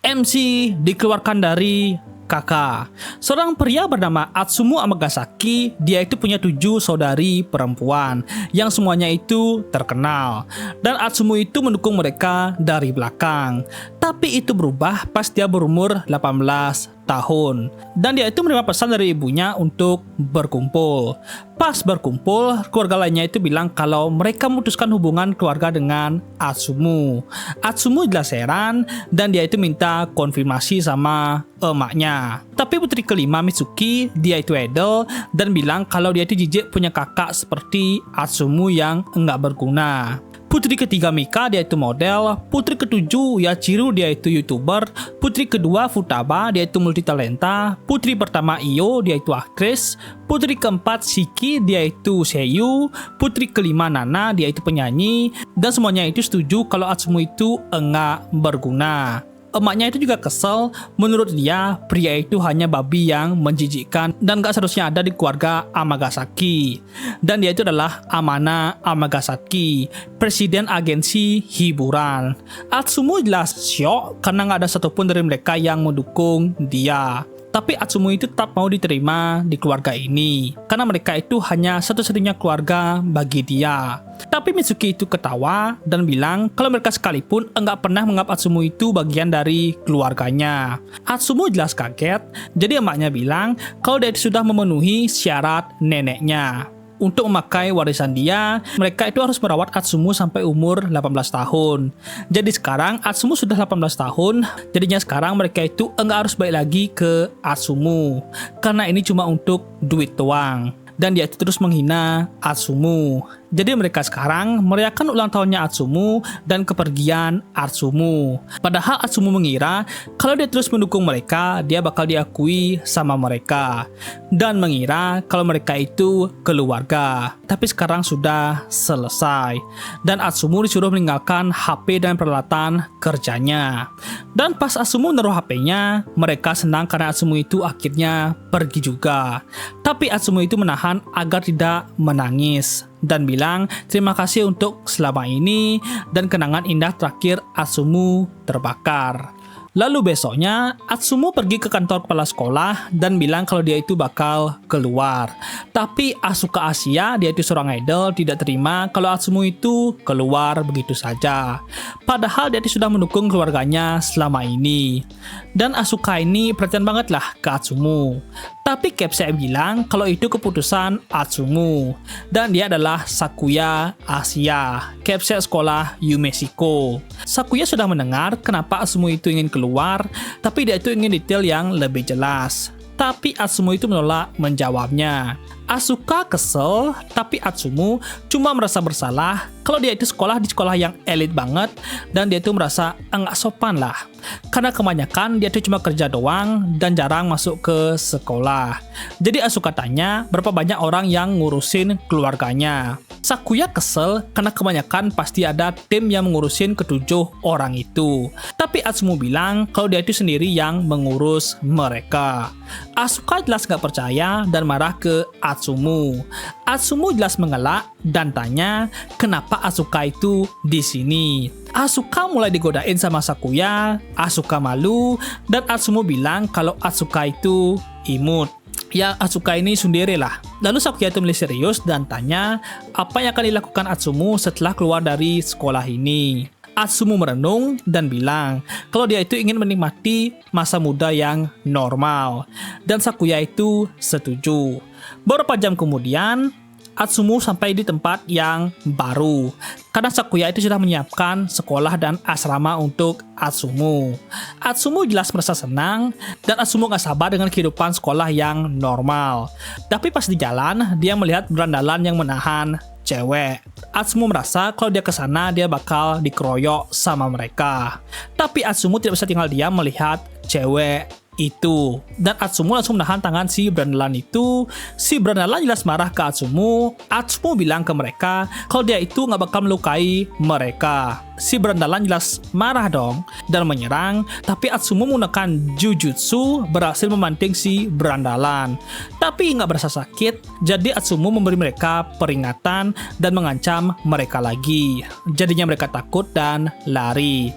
MC dikeluarkan dari kakak. Seorang pria bernama Atsumu Amagasaki, dia itu punya 7 saudari perempuan yang semuanya itu terkenal. Dan Atsumu itu mendukung mereka dari belakang. Tapi itu berubah pas dia berumur 18 tahun. Dan dia itu menerima pesan dari ibunya untuk berkumpul. Pas berkumpul, keluarga lainnya itu bilang kalau mereka memutuskan hubungan keluarga dengan Atsumu. Atsumu jelas heran dan dia itu minta konfirmasi sama emaknya. Tapi putri kelima Mitsuki, dia itu idol dan bilang kalau dia itu jijik punya kakak seperti Atsumu yang enggak berguna. Putri ketiga Mika, dia itu model. Putri ketujuh Yachiru, dia itu youtuber. Putri kedua Futaba, dia itu multitalenta. Putri pertama Io, dia itu aktris. Putri keempat Shiki, dia itu seiyu. Putri kelima Nana, dia itu penyanyi. Dan semuanya itu setuju kalau Atsumu itu enggak berguna. Emaknya itu juga kesel, menurut dia pria itu hanya babi yang menjijikkan dan gak seharusnya ada di keluarga Amagasaki. Dan dia itu adalah Amana Amagasaki, presiden agensi hiburan. Atsumu jelas syok karena gak ada satupun dari mereka yang mendukung dia. Tapi Atsumu itu tetap mau diterima di keluarga ini karena mereka itu hanya satu-satunya keluarga bagi dia. Tapi Mitsuki itu ketawa dan bilang kalau mereka sekalipun enggak pernah menganggap Atsumu itu bagian dari keluarganya. Atsumu jelas kaget, jadi emaknya bilang kalau dia sudah memenuhi syarat neneknya. Untuk memakai warisan dia, mereka itu harus merawat Atsumu sampai umur 18 tahun. Jadi sekarang Atsumu sudah 18 tahun, jadinya sekarang mereka itu enggak harus balik lagi ke Atsumu. Karena ini cuma untuk duit doang. Dan dia itu terus menghina Atsumu. Jadi mereka sekarang merayakan ulang tahunnya Atsumu dan kepergian Atsumu. Padahal Atsumu mengira kalau dia terus mendukung mereka, dia bakal diakui sama mereka. Dan mengira kalau mereka itu keluarga. Tapi sekarang sudah selesai. Dan Atsumu disuruh meninggalkan HP dan peralatan kerjanya. Dan pas Atsumu menaruh HP-nya, mereka senang karena Atsumu itu akhirnya pergi juga. Tapi Atsumu itu menahan agar tidak menangis dan bilang terima kasih untuk selama ini dan kenangan indah terakhir Atsumu terbakar. Lalu besoknya, Atsumu pergi ke kantor kepala sekolah dan bilang kalau dia itu bakal keluar. Tapi Asuka Asia, dia itu seorang idol, tidak terima kalau Atsumu itu keluar begitu saja. Padahal dia itu sudah mendukung keluarganya selama ini. Dan Asuka ini perhatian banget lah ke Atsumu. Tapi Kepse bilang kalau itu keputusan Atsumu. Dan dia adalah Sakuya Asia, Kepse sekolah Yumeshiko. Sakuya sudah mendengar kenapa Atsumu itu ingin keluar, tapi dia itu ingin detail yang lebih jelas. Tapi Atsumu itu menolak menjawabnya. Asuka kesel, tapi Atsumu cuma merasa bersalah kalau dia itu sekolah di sekolah yang elit banget dan dia itu merasa enggak sopan lah. Karena kebanyakan dia itu cuma kerja doang dan jarang masuk ke sekolah. Jadi Asuka tanya berapa banyak orang yang ngurusin keluarganya. Sakuya kesel karena kebanyakan pasti ada tim yang mengurusin ketujuh orang itu. Tapi Atsumu bilang kalau dia itu sendiri yang mengurus mereka. Asuka jelas gak percaya dan marah ke Atsumu. Atsumu jelas mengelak dan tanya kenapa Asuka itu di sini. Asuka mulai digodain sama Sakuya. Asuka malu dan Atsumu bilang kalau Asuka itu imut. Ya, Asuka ini sendiri lah. Lalu Sakuya itu mulai serius dan tanya apa yang akan dilakukan Atsumu setelah keluar dari sekolah ini. Atsumu merenung dan bilang kalau dia itu ingin menikmati masa muda yang normal. Dan Sakuya itu setuju. Beberapa jam kemudian, Atsumu sampai di tempat yang baru. Karena Sakuya itu sudah menyiapkan sekolah dan asrama untuk Atsumu. Atsumu jelas merasa senang dan Atsumu gak sabar dengan kehidupan sekolah yang normal. Tapi pas di jalan, dia melihat berandalan yang menahan cewek. Atsumu merasa kalau dia kesana dia bakal dikeroyok sama mereka. Tapi Atsumu tidak bisa tinggal diam melihat cewek itu. Dan Atsumu langsung menahan tangan si berandalan itu. Si berandalan jelas marah ke Atsumu. Atsumu bilang ke mereka kalau dia itu gak bakal melukai mereka. si berandalan jelas marah dong dan menyerang, tapi Atsumu menggunakan Jujutsu berhasil memanting si berandalan. Tapi nggak berasa sakit, jadi Atsumu memberi mereka peringatan dan mengancam mereka lagi. Jadinya mereka takut dan lari.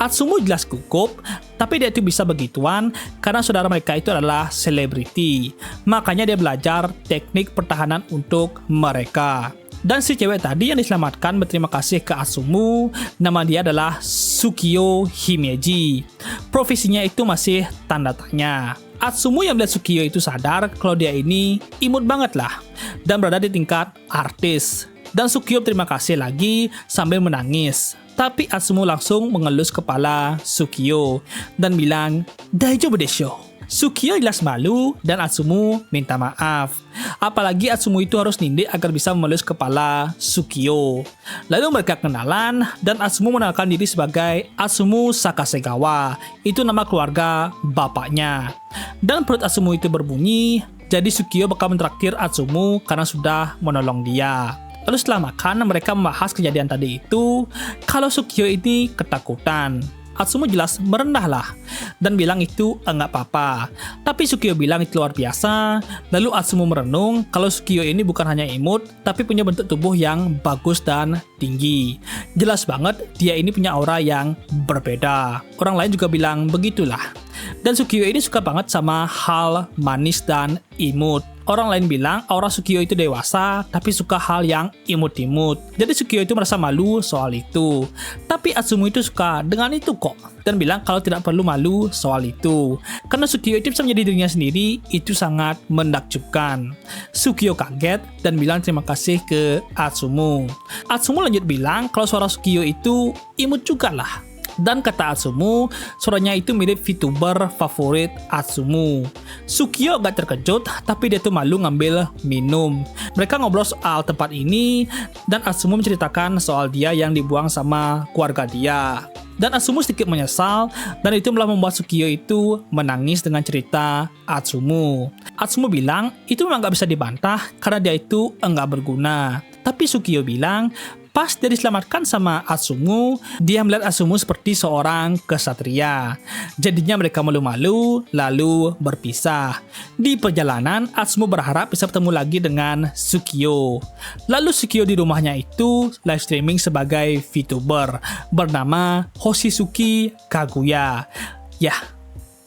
Atsumu jelas gugup, tapi dia itu bisa begituan karena saudara mereka itu adalah selebriti. Makanya dia belajar teknik pertahanan untuk mereka. Dan si cewek tadi yang diselamatkan berterima kasih ke Atsumu. Nama dia adalah Tsukio Himeji. Profesinya itu masih tanda tanya. Atsumu yang melihat Tsukio itu sadar kalau dia ini imut banget lah dan berada di tingkat artis. Dan Tsukio terima kasih lagi sambil menangis. Tapi Atsumu langsung mengelus kepala Tsukio dan bilang, "Daijoubu desho." Tsukio jelas malu dan Atsumu minta maaf. Apalagi Atsumu itu harus nindik agar bisa melus kepala Tsukio. Lalu mereka kenalan dan Atsumu mengenalkan diri sebagai Atsumu Sakasegawa. Itu nama keluarga bapaknya. Dan perut Atsumu itu berbunyi, jadi Tsukio bakal mentraktir Atsumu karena sudah menolong dia. Lalu setelah makan, mereka membahas kejadian tadi itu, kalau Tsukio ini ketakutan. Atsumu jelas merendah lah dan bilang itu enggak apa-apa. Tapi Tsukio bilang itu luar biasa. Lalu Atsumu merenung kalau Tsukio ini bukan hanya imut, tapi punya bentuk tubuh yang bagus dan tinggi. Jelas banget dia ini punya aura yang berbeda. Orang lain juga bilang begitulah. Dan Tsukio ini suka banget sama hal manis dan imut. Orang lain bilang aura Tsukio itu dewasa, tapi suka hal yang imut-imut. Jadi Tsukio itu merasa malu soal itu. Tapi Atsumu itu suka dengan itu kok. Dan bilang kalau tidak perlu malu soal itu. Karena Tsukio itu bisa menjadi dirinya sendiri, itu sangat menakjubkan. Tsukio kaget dan bilang terima kasih ke Atsumu. Atsumu lanjut bilang kalau suara Tsukio itu imut juga lah. Dan kata Atsumu, suaranya itu mirip VTuber favorit Atsumu. Tsukio agak terkejut, tapi dia tuh malu ngambil minum. Mereka ngobrol soal tempat ini, dan Atsumu menceritakan soal dia yang dibuang sama keluarga dia. Dan Atsumu sedikit menyesal, dan itu malah membuat Tsukio itu menangis dengan cerita Atsumu. Atsumu bilang, itu memang gak bisa dibantah, karena dia itu enggak berguna. Tapi Tsukio bilang, pas dia diselamatkan sama Atsumu, dia melihat Atsumu seperti seorang kesatria. Jadinya mereka malu-malu, lalu berpisah. Di perjalanan, Atsumu berharap bisa bertemu lagi dengan Tsukio. Lalu Tsukio di rumahnya itu live streaming sebagai VTuber bernama Hoshisuki Kaguya. Ya,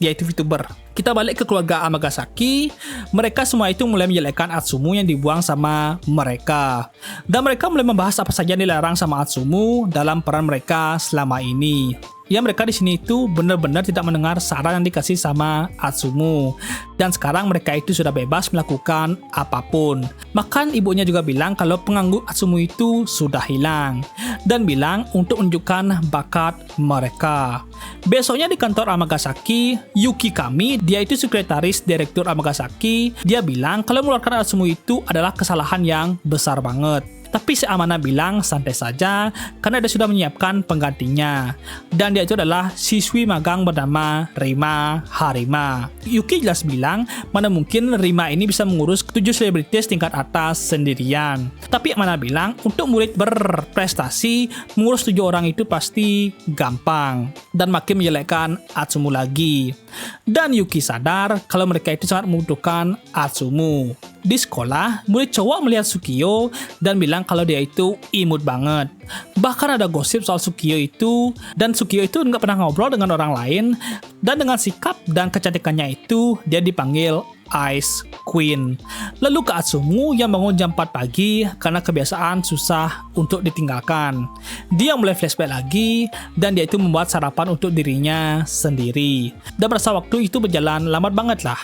dia itu VTuber. Kita balik ke keluarga Amagasaki. Mereka semua itu mulai menjelekkan Atsumu yang dibuang sama mereka. Dan mereka mulai membahas apa saja yang dilarang sama Atsumu dalam peran mereka selama ini. Ya, mereka di sini itu benar-benar tidak mendengar saran yang dikasih sama Atsumu. Dan sekarang mereka itu sudah bebas melakukan apapun. Bahkan ibunya juga bilang kalau pengganggu Atsumu itu sudah hilang. Dan bilang untuk menunjukkan bakat mereka. Besoknya di kantor Amagasaki, Yuki Kami, dia itu sekretaris direktur Amagasaki, dia bilang kalau mengeluarkan Atsumu itu adalah kesalahan yang besar banget. Tapi si Amana bilang santai saja karena dia sudah menyiapkan penggantinya. Dan dia itu adalah siswi magang bernama Rima Harima. Yuki jelas bilang mana mungkin Rima ini bisa mengurus 7 selebritis tingkat atas sendirian. Tapi Amana bilang untuk murid berprestasi, mengurus 7 orang itu pasti gampang. Dan makin menjelekkan Atsumu lagi. Dan Yuki sadar kalau mereka itu sangat membutuhkan Atsumu. Di sekolah, murid cowok melihat Tsukio dan bilang kalau dia itu imut banget. Bahkan ada gosip soal Tsukio itu, dan Tsukio itu nggak pernah ngobrol dengan orang lain, dan dengan sikap dan kecantikannya itu, dia dipanggil Ice Queen. Lalu ke Atsumu yang bangun jam 4 pagi karena kebiasaan susah untuk ditinggalkan. Dia mulai flashback lagi, dan dia itu membuat sarapan untuk dirinya sendiri. Dan merasa waktu itu berjalan lambat banget lah.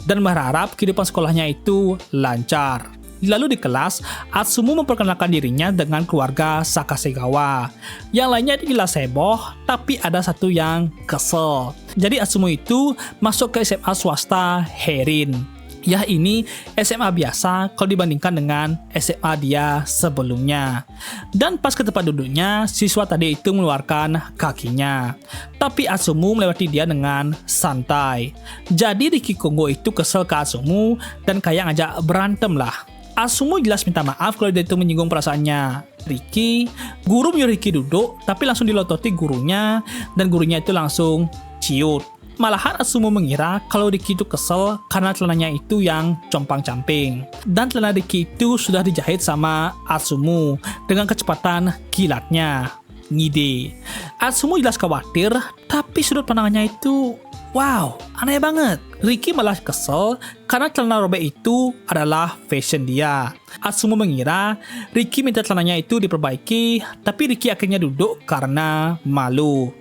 Dan berharap kehidupan sekolahnya itu lancar. Lalu di kelas, Atsumu memperkenalkan dirinya dengan keluarga Sakasegawa. Yang lainnya itu jelas heboh, tapi ada satu yang kesel. Jadi Atsumu itu masuk ke SMA swasta Heirin. Ya, ini SMA biasa kalau dibandingkan dengan SMA dia sebelumnya. Dan pas ke tempat duduknya, siswa tadi itu mengeluarkan kakinya. Tapi Atsumu melewati dia dengan santai. Jadi Riki Kongo itu kesel ke Atsumu dan kayak ngajak berantem lah. Atsumu jelas minta maaf kalau dia itu menyinggung perasaannya Riki. Guru menyuruh Riki duduk, tapi langsung dilototi gurunya, dan gurunya itu langsung ciut. Malahan Atsumu mengira kalau Riki itu kesel karena celananya itu yang compang-camping. Dan celana Riki itu sudah dijahit sama Atsumu dengan kecepatan kilatnya. Ngide. Atsumu jelas khawatir, tapi sudut pandangnya itu wow, aneh banget. Riki malah kesel karena celana robek itu adalah fashion dia. Atsumu mengira Riki minta celananya itu diperbaiki, tapi Riki akhirnya duduk karena malu.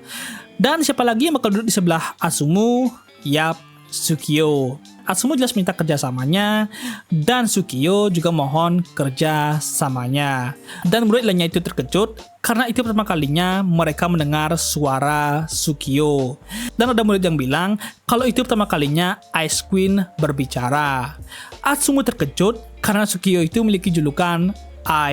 Dan siapa lagi yang bakal duduk di sebelah Atsumu? Yap, Sukiyo. Atsumu jelas minta kerjasamanya, dan Sukiyo juga mohon kerjasamanya. Dan murid lainnya itu terkejut, karena itu pertama kalinya mereka mendengar suara Sukiyo. Dan ada murid yang bilang kalau itu pertama kalinya Ice Queen berbicara. Atsumu terkejut karena Sukiyo itu memiliki julukan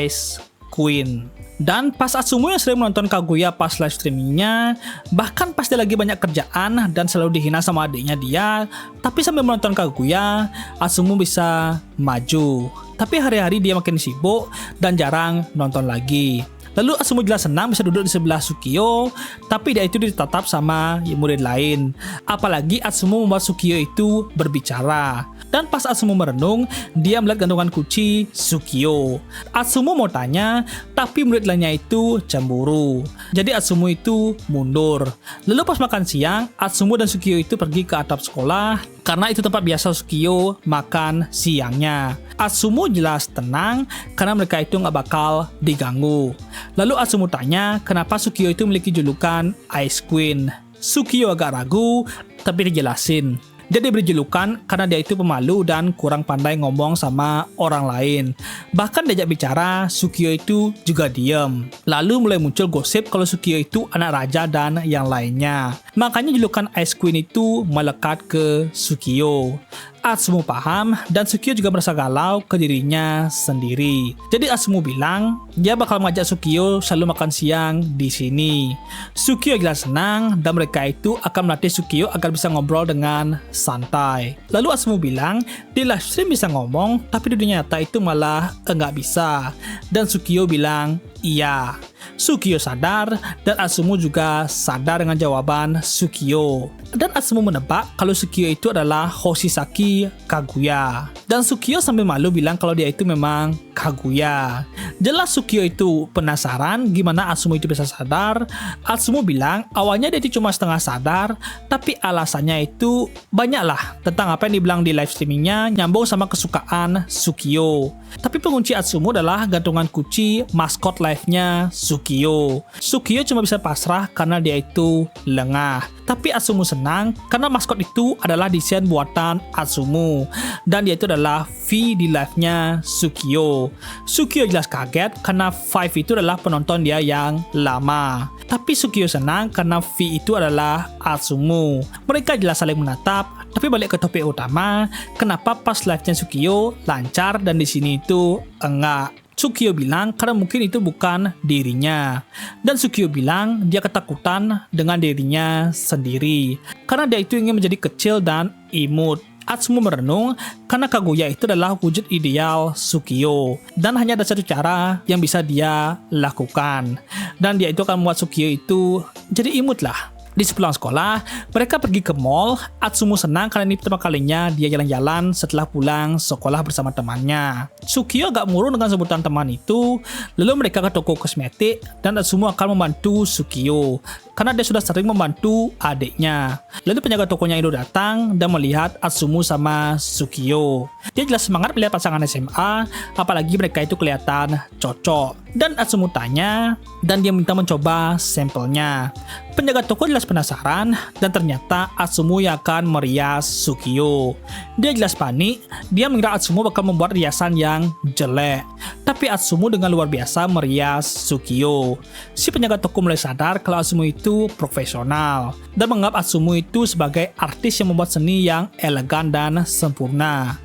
Ice Queen. Dan pas Atsumu yang sering menonton Kaguya pas live streamingnya, bahkan pas dia lagi banyak kerjaan dan selalu dihina sama adiknya dia, tapi sambil menonton Kaguya, Atsumu bisa maju. Tapi hari-hari dia makin sibuk dan jarang nonton lagi. Lalu Atsumu jelas senang bisa duduk di sebelah Sukiyo, tapi dia itu ditatap sama murid lain. Apalagi Atsumu membuat Sukiyo itu berbicara. Dan pas Atsumu merenung, dia melihat gantungan kunci Sukiyo. Atsumu mau tanya, tapi murid lainnya itu cemburu. Jadi Atsumu itu mundur. Lalu pas makan siang, Atsumu dan Sukiyo itu pergi ke atap sekolah, karena itu tempat biasa Sukiyo makan siangnya. Atsumu jelas tenang karena mereka itu nggak bakal diganggu. Lalu Atsumu tanya kenapa Sukiyo itu memiliki julukan Ice Queen. Sukiyo agak ragu, tapi dijelasin. Dia diberi julukan karena dia itu pemalu dan kurang pandai ngomong sama orang lain. Bahkan diajak bicara, Sukiyo itu juga diam. Lalu mulai muncul gosip kalau Sukiyo itu anak raja dan yang lainnya. Makanya julukan Ice Queen itu melekat ke Sukiyo. Atsumu paham dan Sukiyo juga merasa galau ke dirinya sendiri. Jadi Atsumu bilang dia bakal mengajak Sukiyo selalu makan siang di sini. Sukiyo jelas senang dan mereka itu akan melatih Sukiyo agar bisa ngobrol dengan santai. Lalu Atsumu bilang di live stream bisa ngomong, tapi di dunia nyata itu malah enggak bisa. Dan Sukiyo bilang iya. Sukiyo sadar dan Atsumu juga sadar dengan jawaban Sukiyo. Dan Atsumu menebak kalau Sukiyo itu adalah Hoshisaki Kaguya. Dan Sukiyo sambil malu bilang kalau dia itu memang Kaguya. Jelas Sukiyo itu penasaran gimana Atsumu itu bisa sadar. Atsumu bilang awalnya dia itu cuma setengah sadar, tapi alasannya itu banyak lah tentang apa yang dibilang di live streamingnya nyambung sama kesukaan Sukiyo. Tapi pengunci Atsumu adalah gantungan kunci maskot live-nya Sukiyo. Sukiyo cuma bisa pasrah karena dia itu lengah. Tapi Atsumu senang karena maskot itu adalah desain buatan Atsumu. Dan dia itu adalah V di live-nya Sukiyo. Sukiyo jelas kaget karena V itu adalah penonton dia yang lama. Tapi Sukiyo senang karena V itu adalah Atsumu. Mereka jelas saling menatap. Tapi balik ke topik utama, kenapa pas live-nya Sukiyo lancar dan di sini itu enggak? Sukiyo bilang karena mungkin itu bukan dirinya. Dan Sukiyo bilang dia ketakutan dengan dirinya sendiri. Karena dia itu ingin menjadi kecil dan imut. Atsumu merenung karena Kaguya itu adalah wujud ideal Sukiyo. Dan hanya ada satu cara yang bisa dia lakukan. Dan dia itu akan membuat Sukiyo itu jadi imut lah. Di sepulang sekolah, mereka pergi ke mall. Atsumu senang karena ini pertama kalinya dia jalan-jalan setelah pulang sekolah bersama temannya. Sukiyo agak murung dengan sebutan teman itu. Lalu mereka ke toko kosmetik dan Atsumu akan membantu Sukiyo karena dia sudah sering membantu adiknya. Lalu penjaga tokonya itu datang dan melihat Atsumu sama Sukiyo. Dia jelas semangat melihat pasangan SMA, apalagi mereka itu kelihatan cocok. Dan Atsumu tanya, dan dia minta mencoba sampelnya. Penjaga toko jelas penasaran, dan ternyata Atsumu yang akan merias Sukiyo. Dia jelas panik, dia mengira Atsumu bakal membuat riasan yang jelek. Tapi Atsumu dengan luar biasa merias Sukiyo. Si penjaga toko mulai sadar kalau Atsumu itu profesional, dan menganggap Atsumu itu sebagai artis yang membuat seni yang elegan dan sempurna.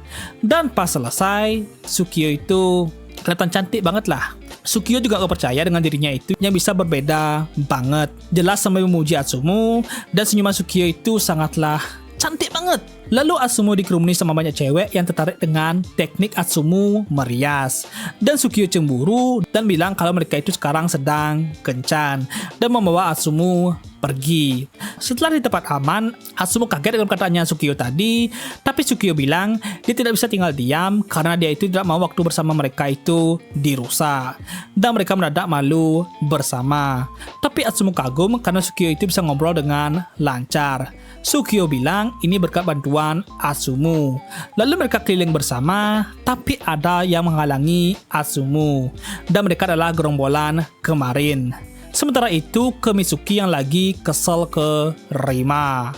Dan pas selesai, Sukiyo itu kelihatan cantik banget lah. Sukiyo juga gak percaya dengan dirinya itu yang bisa berbeda banget. Jelas sampai memuji Atsumu, dan senyuman Sukiyo itu sangatlah cantik banget. banget. Lalu Atsumu dikerumuni sama banyak cewek yang tertarik dengan teknik Atsumu merias. Dan Sukio cemburu dan bilang kalau mereka itu sekarang sedang kencan dan membawa Atsumu pergi. Setelah di tempat aman, Atsumu kaget dengan perkataannya Sukio tadi, tapi Sukio bilang dia tidak bisa tinggal diam karena dia itu tidak mau waktu bersama mereka itu dirusak. Dan mereka mendadak malu bersama. Tapi Atsumu kagum karena Sukio itu bisa ngobrol dengan lancar. Sukio bilang ini berkat bantuan Atsumu. Lalu mereka keliling bersama, tapi ada yang menghalangi Atsumu. Dan mereka adalah gerombolan kemarin. Sementara itu ke Mitsuki yang lagi kesel ke Rima.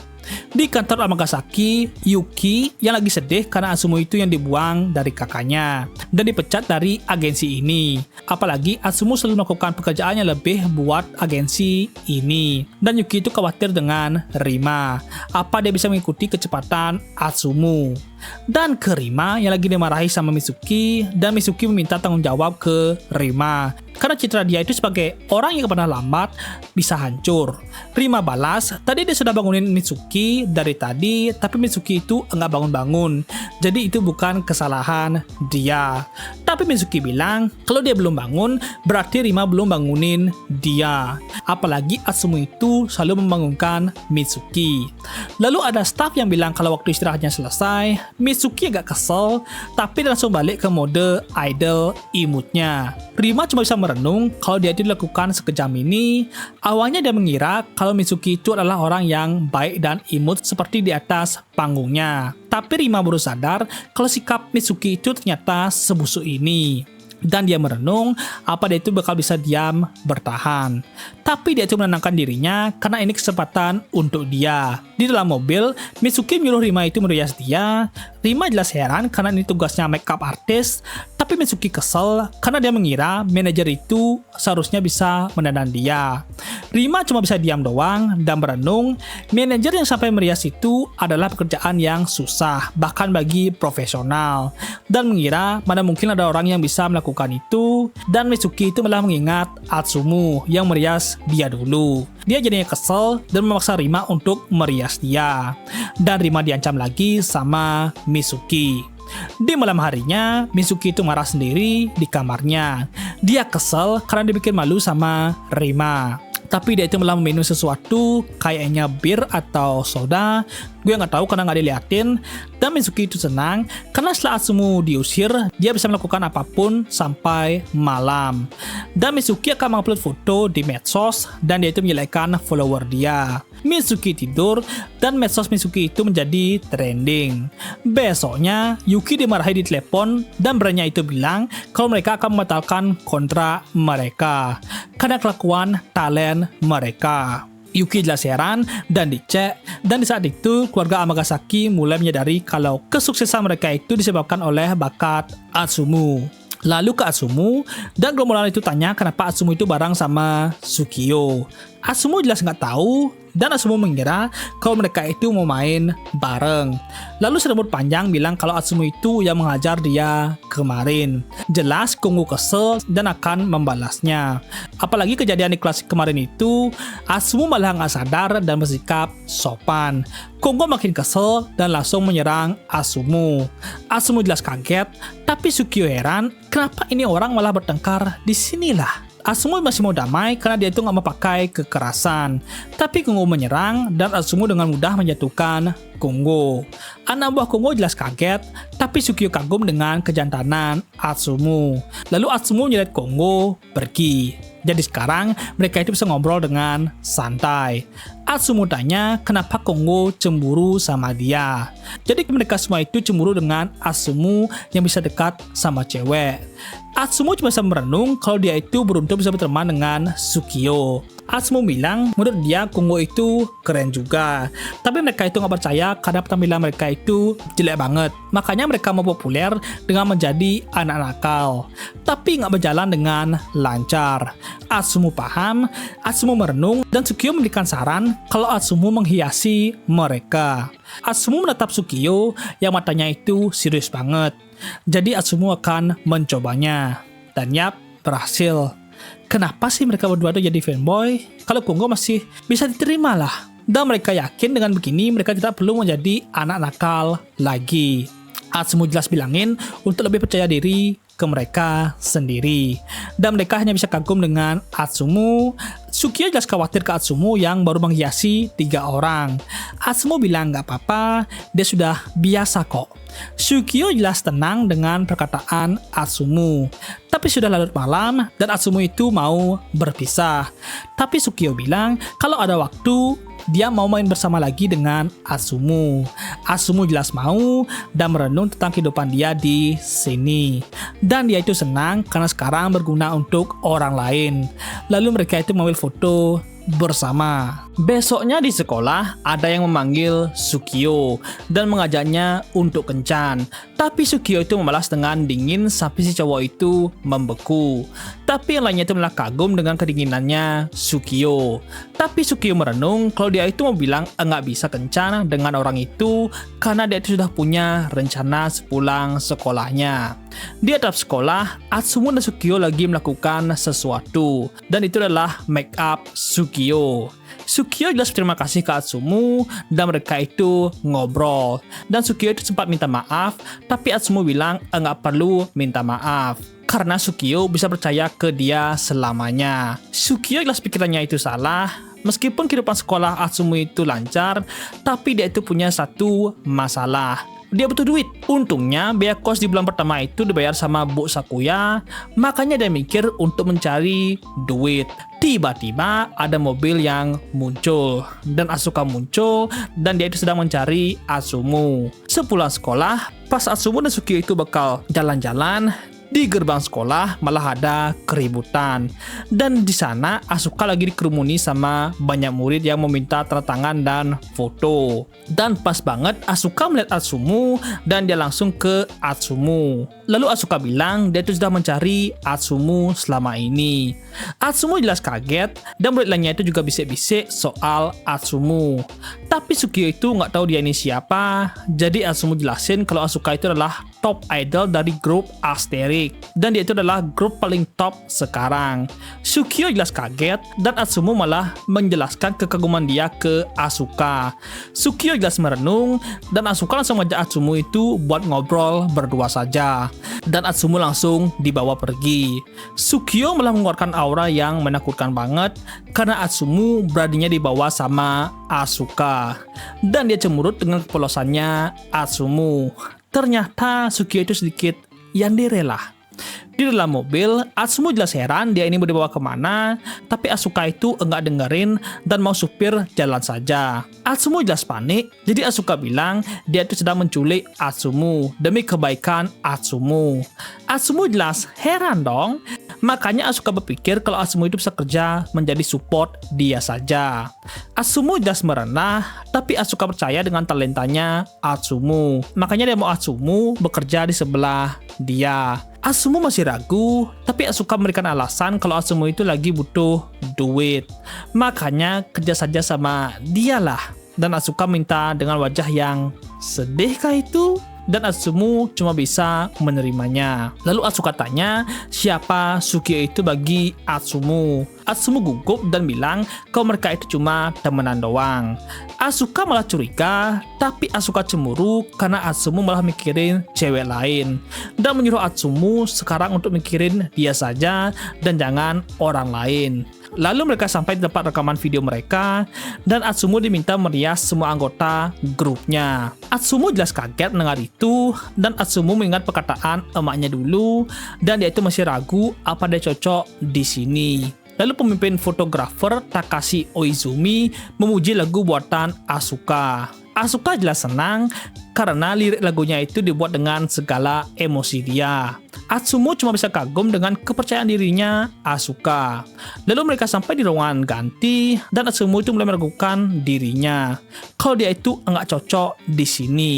Di kantor Amagasaki, Yuki yang lagi sedih karena Atsumu itu yang dibuang dari kakaknya dan dipecat dari agensi ini. Apalagi Atsumu selalu melakukan pekerjaan yang lebih buat agensi ini. Dan Yuki itu khawatir dengan Rima. Apa dia bisa mengikuti kecepatan Atsumu? Dan ke Rima yang lagi dimarahi sama Mitsuki, dan Mitsuki meminta tanggung jawab ke Rima karena citra dia itu sebagai orang yang pernah lambat bisa hancur. Rima balas, tadi dia sudah bangunin Mitsuki dari tadi, tapi Mitsuki itu enggak bangun-bangun. Jadi itu bukan kesalahan dia. Tapi Mitsuki bilang, kalau dia belum bangun, berarti Rima belum bangunin dia. Apalagi Atsumu itu selalu membangunkan Mitsuki. Lalu ada staff yang bilang kalau waktu istirahatnya selesai, Mitsuki agak kesel, tapi dia langsung balik ke mode idle imutnya. Rima cuma bisa merenung kalau dia itu dilakukan sekejam ini. Awalnya dia mengira kalau Mitsuki itu adalah orang yang baik dan imut seperti di atas panggungnya. Tapi Rima baru sadar kalau sikap Mitsuki itu ternyata sebusuk ini. Dan dia merenung apa dia itu bakal bisa diam bertahan. Tapi dia itu menenangkan dirinya karena ini kesempatan untuk dia. Di dalam mobil, Mitsuki menyuruh Rima itu merias dia. Rima jelas heran karena ini tugasnya makeup artist. Tapi Mitsuki kesel karena dia mengira manajer itu seharusnya bisa mendandan dia. Rima cuma bisa diam doang dan merenung. Manajer yang sampai merias itu adalah pekerjaan yang susah, bahkan bagi profesional. Dan mengira mana mungkin ada orang yang bisa melakukan itu. Dan Mitsuki itu malah mengingat Atsumu yang merias dia dulu. Dia jadinya kesel dan memaksa Rima untuk merias dia. Dan Rima diancam lagi sama Mitsuki. Di malam harinya, Mitsuki itu marah sendiri di kamarnya. Dia kesel karena dibikin malu sama Rima. Tapi dia itu malah meminum sesuatu kayaknya bir atau soda. Gue nggak tahu karena nggak diliatin. Dan Mitsuki itu senang karena setelah Atsumu diusir, dia bisa melakukan apapun sampai malam. Dan Mitsuki akan mengupload foto di medsos dan dia itu menyelesaikan follower dia. Mitsuki tidur dan medsos Mitsuki itu menjadi trending. Besoknya, Yuki dimarahi di telepon dan brandnya itu bilang kalau mereka akan membatalkan kontrak mereka karena kelakuan talent mereka. Yuki jelas heran dan dicek, dan di saat itu keluarga Amagasaki mulai menyadari kalau kesuksesan mereka itu disebabkan oleh bakat Atsumu. Lalu ke Atsumu, dan gerombolan itu tanya kenapa Atsumu itu bareng sama Sukio. Atsumu jelas nggak tahu, dan Atsumu mengira kalau mereka itu mau main bareng. Lalu si rambut panjang bilang kalau Atsumu itu yang mengajar dia kemarin. Jelas Konggo kesel dan akan membalasnya. Apalagi kejadian di kelas kemarin itu, Atsumu malah nggak sadar dan bersikap sopan. Konggo makin kesel dan langsung menyerang Atsumu. Atsumu jelas kaget, tapi Sukio heran kenapa ini orang malah bertengkar di sinilah. Atsumu masih mau damai karena dia itu nggak mau pakai kekerasan. Tapi Konggo menyerang dan Atsumu dengan mudah menjatuhkan Konggo. Anak buah Konggo jelas kaget, tapi Sukio kagum dengan kejantanan Atsumu. Lalu Atsumu menyeret Konggo pergi. Jadi sekarang mereka itu bisa ngobrol dengan santai. Atsumu tanya kenapa Konggo cemburu sama dia. Jadi mereka semua itu cemburu dengan Atsumu yang bisa dekat sama cewek. Atsumu cuma bisa merenung kalau dia itu beruntung bisa berteman dengan Sukio. Atsumu bilang menurut dia Konggo itu keren juga. Tapi mereka itu nggak percaya karena penampilan mereka itu jelek banget. Makanya mereka mau populer dengan menjadi anak nakal. Tapi nggak berjalan dengan lancar. Atsumu paham, Atsumu merenung, dan Sukio memberikan saran kalau Atsumu menghiasi mereka. Atsumu menatap Sukio yang matanya itu serius banget. Jadi Atsumu akan mencobanya. Dan yap, berhasil. Kenapa sih mereka berdua tuh jadi fanboy? Kalau Konggo masih bisa diterima lah. Dan mereka yakin dengan begini mereka tidak perlu menjadi anak nakal lagi. Atsumu jelas bilangin untuk lebih percaya diri ke mereka sendiri. Dan mereka hanya bisa kagum dengan Atsumu. Sukio jelas khawatir ke Atsumu yang baru menghiasi 3 orang. Atsumu bilang gak apa-apa, dia sudah biasa kok. Sukio jelas tenang dengan perkataan Atsumu. Tapi sudah larut malam dan Atsumu itu mau berpisah. Tapi Sukio bilang kalau ada waktu dia mau main bersama lagi dengan Atsumu. Atsumu jelas mau dan merenung tentang kehidupan dia di sini. Dan dia itu senang karena sekarang berguna untuk orang lain. Lalu mereka itu mengambil foto bersama. Besoknya di sekolah ada yang memanggil Sukio dan mengajaknya untuk kencan. Tapi Sukio itu membalas dengan dingin sampai si cowok itu membeku. Tapi yang lainnya itu malah kagum dengan kedinginannya Sukio. Tapi Sukio merenung kalau dia itu mau bilang enggak bisa kencan dengan orang itu karena dia itu sudah punya rencana sepulang sekolahnya. Di atap sekolah, Atsumu dan Sukio lagi melakukan sesuatu dan itu adalah make up Sukio. Sukio jelas berterima kasih ke Atsumu dan mereka itu ngobrol. Dan Sukio itu sempat minta maaf, tapi Atsumu bilang enggak perlu minta maaf karena Sukio bisa percaya ke dia selamanya. Sukio jelas pikirannya itu salah. Meskipun kehidupan sekolah Atsumu itu lancar, tapi dia itu punya satu masalah. Dia butuh duit. Untungnya biaya kos di bulan pertama itu dibayar sama Bu Sakuya, makanya dia mikir untuk mencari duit. Tiba-tiba ada mobil yang muncul dan Asuka muncul dan dia itu sedang mencari Atsumu. Sepulang sekolah, pas Atsumu dan Sukio itu bakal jalan-jalan, di gerbang sekolah malah ada keributan. Dan di sana Asuka lagi dikerumuni sama banyak murid yang meminta tanda tangan dan foto. Dan pas banget Asuka melihat Atsumu dan dia langsung ke Atsumu. Lalu Asuka bilang dia itu sudah mencari Atsumu selama ini. Atsumu jelas kaget dan murid lainnya itu juga bisik-bisik soal Atsumu. Tapi Sukio itu nggak tahu dia ini siapa. Jadi Atsumu jelasin kalau Asuka itu adalah top idol dari grup Asterix. Dan dia itu adalah grup paling top sekarang. Sukio jelas kaget dan Atsumu malah menjelaskan kekaguman dia ke Asuka. Sukio jelas merenung dan Asuka langsung ngajak Atsumu itu buat ngobrol berdua saja. Dan Atsumu langsung dibawa pergi. Sukio malah mengeluarkan aura yang menakutkan banget karena Atsumu beraninya dibawa sama Asuka. Dan dia cemberut dengan kepolosannya Atsumu. Ternyata Sukio itu sedikit yandere lah. Di dalam mobil, Atsumu jelas heran dia ini mau dibawa kemana, tapi Asuka itu enggak dengerin dan mau supir jalan saja. Atsumu jelas panik, jadi Asuka bilang dia itu sedang menculik Atsumu demi kebaikan Atsumu. Atsumu jelas heran dong, makanya Asuka berpikir kalau Atsumu itu bisa kerja menjadi support dia saja. Atsumu jelas merenah, tapi Asuka percaya dengan talentanya Atsumu, makanya dia mau Atsumu bekerja di sebelah dia. Atsumu masih ragu, tapi Asuka memberikan alasan kalau Atsumu itu lagi butuh duit. Makanya kerja saja sama dia lah. Dan Asuka minta dengan wajah yang sedih kah itu? Dan Atsumu cuma bisa menerimanya. Lalu Asuka tanya siapa Sukio itu bagi Atsumu. Atsumu gugup dan bilang kalau mereka itu cuma temenan doang. Asuka malah curiga, tapi Asuka cemburu karena Atsumu malah mikirin cewek lain. Dan menyuruh Atsumu sekarang untuk mikirin dia saja dan jangan orang lain. Lalu mereka sampai di tempat rekaman video mereka dan Atsumu diminta merias semua anggota grupnya. Atsumu jelas kaget mendengar itu dan Atsumu mengingat perkataan emaknya dulu dan dia itu masih ragu apa dia cocok di sini. Lalu pemimpin fotografer Takashi Oizumi memuji lagu buatan Asuka. Asuka jelas senang karena lirik lagunya itu dibuat dengan segala emosi dia. Atsumu cuma bisa kagum dengan kepercayaan dirinya Asuka. Lalu mereka sampai di ruangan ganti dan Atsumu itu mulai meragukan dirinya kalau dia itu enggak cocok di sini.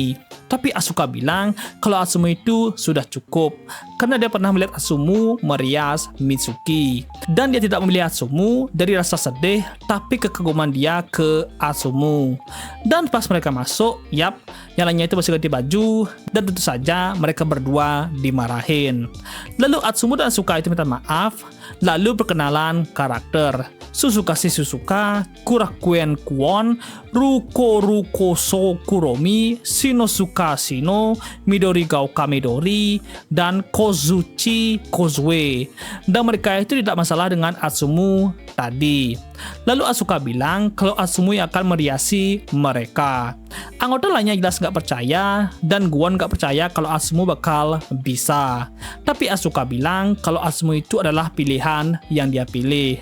Tapi Asuka bilang kalau Atsumu itu sudah cukup karena dia pernah melihat Atsumu merias Mitsuki. Dan dia tidak memilih Atsumu dari rasa sedih tapi kekaguman dia ke Atsumu. Dan pas mereka masuk, yang lainnya itu masih ganti baju dan tentu saja mereka berdua dimarahin. Lalu Atsumu dan Asuka itu minta maaf Lalu perkenalan karakter. Susukase Susuka, Kurakuen Kuon, Ruko Ruko So Kuromi, Shinosuka Shino, Midori Gaoka Midori, dan Kozuchi Kozue. Dan mereka itu tidak masalah dengan Atsumu tadi. Lalu Asuka bilang kalau Atsumu yang akan meriasi mereka. Anggota lainnya jelas nggak percaya, dan Guon nggak percaya kalau Atsumu bakal bisa. Tapi Asuka bilang kalau Atsumu itu adalah pilihan yang dia pilih.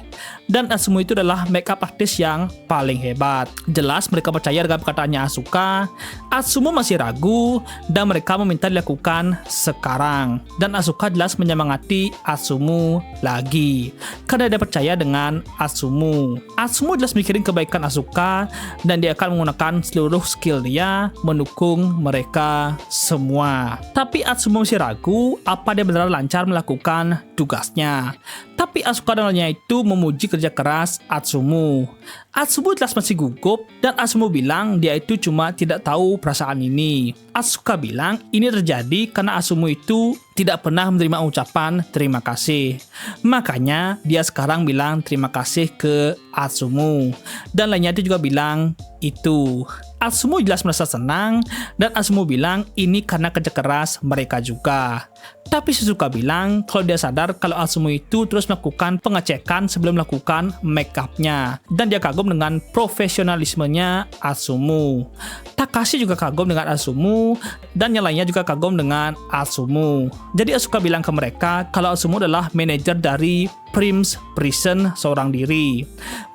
Dan Atsumu itu adalah makeup artist yang paling hebat. Jelas mereka percaya dengan perkataannya Asuka. Atsumu masih ragu, dan mereka meminta dilakukan sekarang. Dan Asuka jelas menyemangati Atsumu lagi, karena dia percaya dengan Atsumu. Atsumu jelas mikirin kebaikan Asuka, dan dia akan menggunakan seluruh skill dia mendukung mereka semua. Tapi Atsumu masih ragu apa dia benar lancar melakukan tugasnya. Tapi Asuka dan lainnya itu memuji kerja keras Atsumu. Atsumu jelas masih gugup, dan Atsumu bilang dia itu cuma tidak tahu perasaan ini. Asuka bilang ini terjadi karena Atsumu itu tidak pernah menerima ucapan terima kasih. Makanya dia sekarang bilang terima kasih ke Atsumu. Dan lainnya itu juga bilang itu. Atsumu jelas merasa senang, dan Atsumu bilang ini karena kerja keras mereka juga. Tapi Suzuka bilang kalau dia sadar kalau Atsumu itu terus melakukan pengecekan sebelum melakukan make up-nya. Dan dia kagum dengan profesionalismenya Atsumu. Takashi juga kagum dengan Atsumu, dan yang lainnya juga kagum dengan Atsumu. Jadi Asuka bilang ke mereka kalau Atsumu adalah manajer dari Prince Prison seorang diri.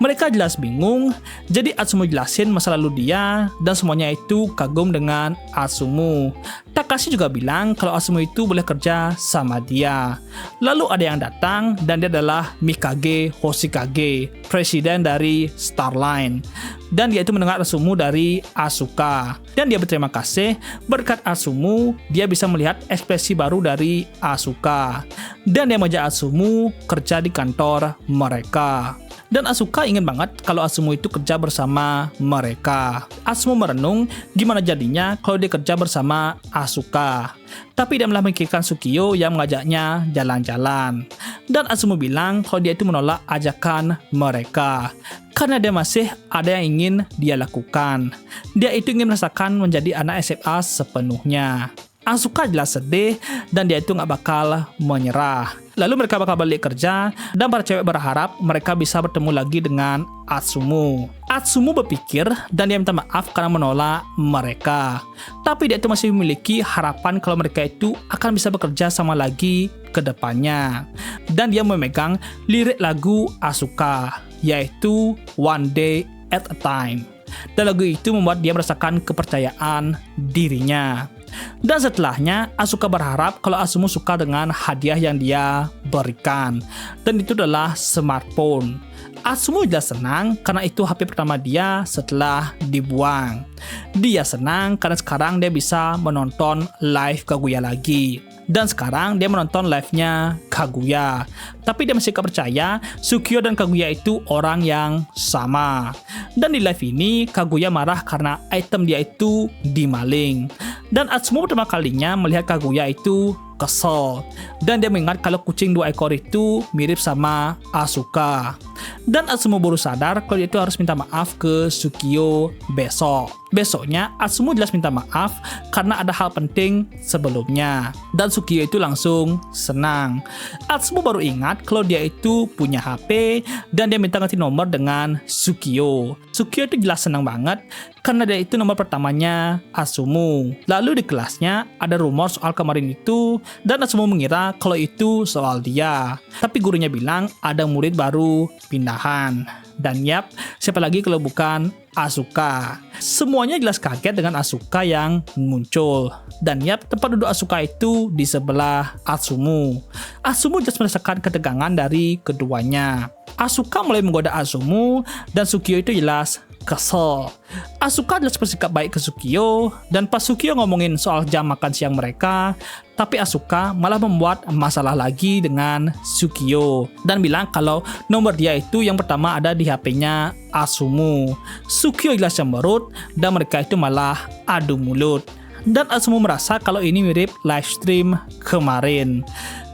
Mereka jelas bingung, jadi Atsumu jelasin masa lalu dia, dan semuanya itu kagum dengan Atsumu. Takashi juga bilang kalau Atsumu itu boleh kerja sama dia. Lalu ada yang datang, dan dia adalah Mikage Hoshikage, presiden dari Starline. Dan dia itu mendengar Atsumu dari Asuka. Dan dia berterima kasih, berkat Atsumu, dia bisa melihat ekspresi baru dari Asuka. Dan dia mengajak Atsumu kerja di kantor mereka. Dan Asuka ingin banget kalau Atsumu itu kerja bersama mereka. Atsumu merenung gimana jadinya kalau dia kerja bersama Asuka. Tapi dia malah memikirkan Sukiyo yang mengajaknya jalan-jalan. Dan Atsumu bilang kalau dia itu menolak ajakan mereka, karena dia masih ada yang ingin dia lakukan. Dia itu ingin merasakan menjadi anak SMA sepenuhnya. Asuka jelas sedih, dan dia itu nggak bakal menyerah. Lalu mereka bakal balik kerja, dan para cewek berharap mereka bisa bertemu lagi dengan Atsumu. Atsumu berpikir, dan dia minta maaf karena menolak mereka. Tapi dia itu masih memiliki harapan kalau mereka itu akan bisa bekerja sama lagi ke depannya. Dan dia memegang lirik lagu Asuka, yaitu One Day at a Time. Dan lagu itu membuat dia merasakan kepercayaan dirinya. Dan setelahnya, Asuka berharap kalau Atsumu suka dengan hadiah yang dia berikan. Dan itu adalah smartphone. Atsumu jelas senang karena itu HP pertama dia setelah dibuang. Dia senang karena sekarang dia bisa menonton live Kaguya lagi. Dan sekarang dia menonton live-nya Kaguya. Tapi dia masih gak percaya Sukiyo dan Kaguya itu orang yang sama. Dan di live ini Kaguya marah karena item dia itu dimaling. Dan Atsumu pertama kalinya melihat Kaguya itu kesel. Dan dia mengingat kalau kucing 2 ekor itu mirip sama Asuka. Dan Atsumu baru sadar kalau dia itu harus minta maaf ke Sukiyo besok. Besoknya Atsumu jelas minta maaf karena ada hal penting sebelumnya. Dan Sukiyo itu langsung senang. Atsumu baru ingat kalau dia itu punya HP, dan dia minta ganti nomor dengan Sukiyo. Sukiyo itu jelas senang banget karena dia itu nomor pertamanya Atsumu. Lalu di kelasnya ada rumor soal kemarin itu, dan Atsumu mengira kalau itu soal dia. Tapi gurunya bilang ada murid baru pindahan. Dan yap, siapa lagi kalau bukan Asuka. Semuanya jelas kaget dengan Asuka yang muncul. Dan yap, tempat duduk Asuka itu di sebelah Atsumu. Atsumu jelas merasakan ketegangan dari keduanya. Asuka mulai menggoda Atsumu, dan Sukiyo itu jelas kesel. Asuka jelas bersikap baik ke Sukiyo, dan pas Sukiyo ngomongin soal jam makan siang mereka, tapi Asuka malah membuat masalah lagi dengan Sukiyo dan bilang kalau nomor dia itu yang pertama ada di HP-nya Atsumu. Sukiyo jelas cemberut, dan mereka itu malah adu mulut. Dan Atsumu merasa kalau ini mirip live stream kemarin.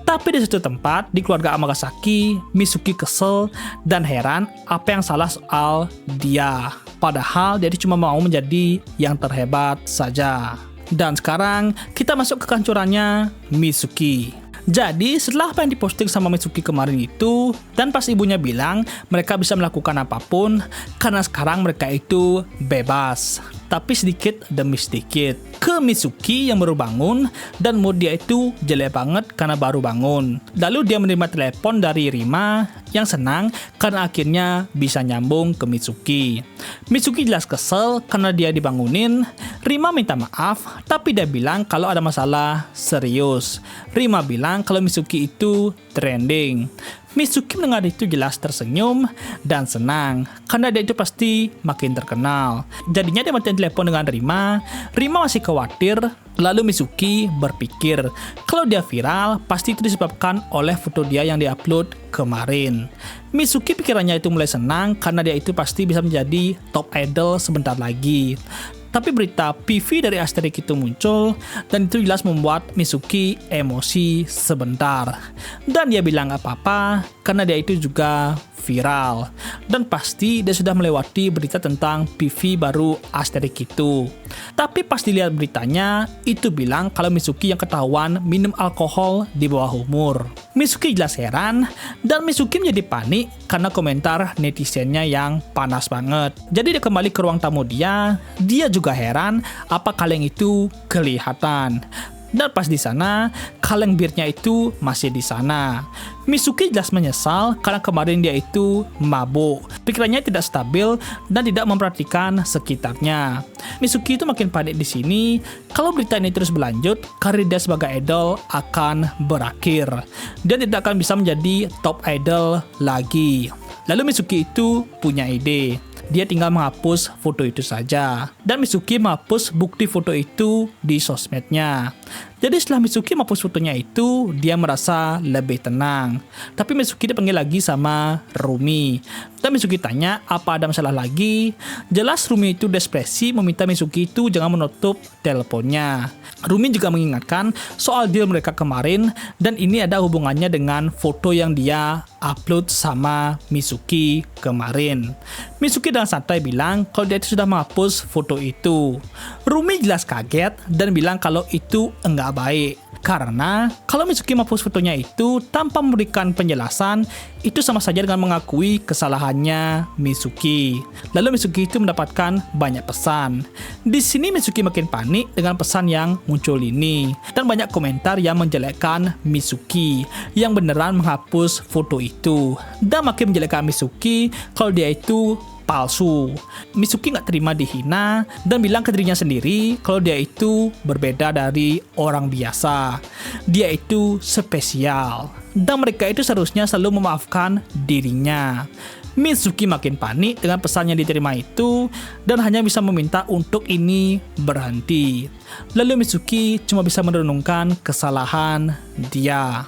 Tapi di suatu tempat di keluarga Amagasaki, Mitsuki kesel dan heran apa yang salah soal dia. Padahal dia cuma mau menjadi yang terhebat saja. Dan sekarang kita masuk ke kehancurannya Mitsuki. Jadi setelah apa yang diposting sama Mitsuki kemarin itu, dan pas ibunya bilang mereka bisa melakukan apapun karena sekarang mereka itu bebas. Tapi sedikit demi sedikit ke Mitsuki yang baru bangun, dan mood dia itu jelek banget karena baru bangun. Lalu dia menerima telepon dari Rima yang senang karena akhirnya bisa nyambung ke Mitsuki. Mitsuki jelas kesel karena dia dibangunin. Rima minta maaf, tapi dia bilang kalau ada masalah serius. Rima bilang kalau Mitsuki itu trending. Mitsuki mendengar itu jelas tersenyum dan senang karena dia itu pasti makin terkenal. Jadinya dia matiin telepon dengan Rima. Rima masih khawatir. Lalu Mitsuki berpikir kalau dia viral pasti itu disebabkan oleh foto dia yang diupload kemarin. Mitsuki pikirannya itu mulai senang karena dia itu pasti bisa menjadi top idol sebentar lagi. Tapi berita PV dari Asterix itu muncul, dan itu jelas membuat Mitsuki emosi sebentar. Dan dia bilang gak apa-apa, karena dia itu juga viral. Dan pasti dia sudah melewati berita tentang PV baru Asterix itu. Tapi pas dilihat beritanya, itu bilang kalau Mitsuki yang ketahuan minum alkohol di bawah umur. Mitsuki jelas heran, dan Mitsuki menjadi panik karena komentar netizennya yang panas banget. Jadi dia kembali ke ruang tamu dia juga heran apa kaleng itu kelihatan. Dan pas di sana, kaleng birnya itu masih di sana. Mitsuki jelas menyesal karena kemarin dia itu mabuk. Pikirannya tidak stabil dan tidak memperhatikan sekitarnya. Mitsuki itu makin panik di sini. Kalau berita ini terus berlanjut, karir dia sebagai idol akan berakhir. Dia tidak akan bisa menjadi top idol lagi. Lalu Mitsuki itu punya ide. Dia tinggal menghapus foto itu saja. Dan Mitsuki menghapus bukti foto itu di sosmednya. Jadi setelah Mitsuki menghapus fotonya itu, dia merasa lebih tenang. Tapi Mitsuki dipanggil lagi sama Rumi. Dan Mitsuki tanya apa ada masalah lagi. Jelas Rumi itu depresi meminta Mitsuki itu jangan menutup teleponnya. Rumi juga mengingatkan soal deal mereka kemarin, dan ini ada hubungannya dengan foto yang dia upload sama Mitsuki kemarin. Mitsuki dengan santai bilang kalau dia itu sudah menghapus foto itu. Rumi jelas kaget dan bilang kalau itu enggak baik. Karena kalau Mitsuki menghapus fotonya itu tanpa memberikan penjelasan, itu sama saja dengan mengakui kesalahannya Mitsuki. Lalu Mitsuki itu mendapatkan banyak pesan. Di sini Mitsuki makin panik dengan pesan yang muncul ini. Dan banyak komentar yang menjelekkan Mitsuki yang beneran menghapus foto itu. Dan makin menjelekkan Mitsuki kalau dia itu palsu. Mitsuki nggak terima dihina dan bilang ke dirinya sendiri kalau dia itu berbeda dari orang biasa. Dia itu spesial. Dan mereka itu seharusnya selalu memaafkan dirinya. Mitsuki makin panik dengan pesan yang diterima itu dan hanya bisa meminta untuk ini berhenti. Lalu Mitsuki cuma bisa merenungkan kesalahan dia.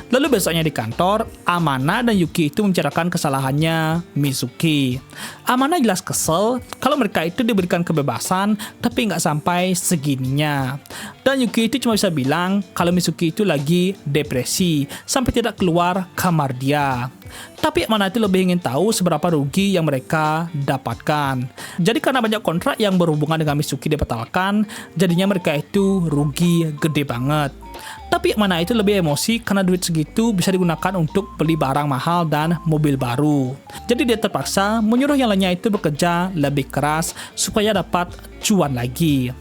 Lalu besoknya di kantor, Amana dan Yuki itu membicarakan kesalahannya Mitsuki. Amana jelas kesel kalau mereka itu diberikan kebebasan tapi nggak sampai segininya. Dan Yuki itu cuma bisa bilang kalau Mitsuki itu lagi depresi sampai tidak keluar kamar dia. Tapi Amana itu lebih ingin tahu seberapa rugi yang mereka dapatkan. Jadi karena banyak kontrak yang berhubungan dengan Mitsuki dibatalkan, jadinya mereka itu rugi gede banget. Tapi Amana itu lebih emosi karena duit segitu bisa digunakan untuk beli barang mahal dan mobil baru. Jadi dia terpaksa menyuruh yang lainnya itu bekerja lebih keras supaya dapat cuan lagi.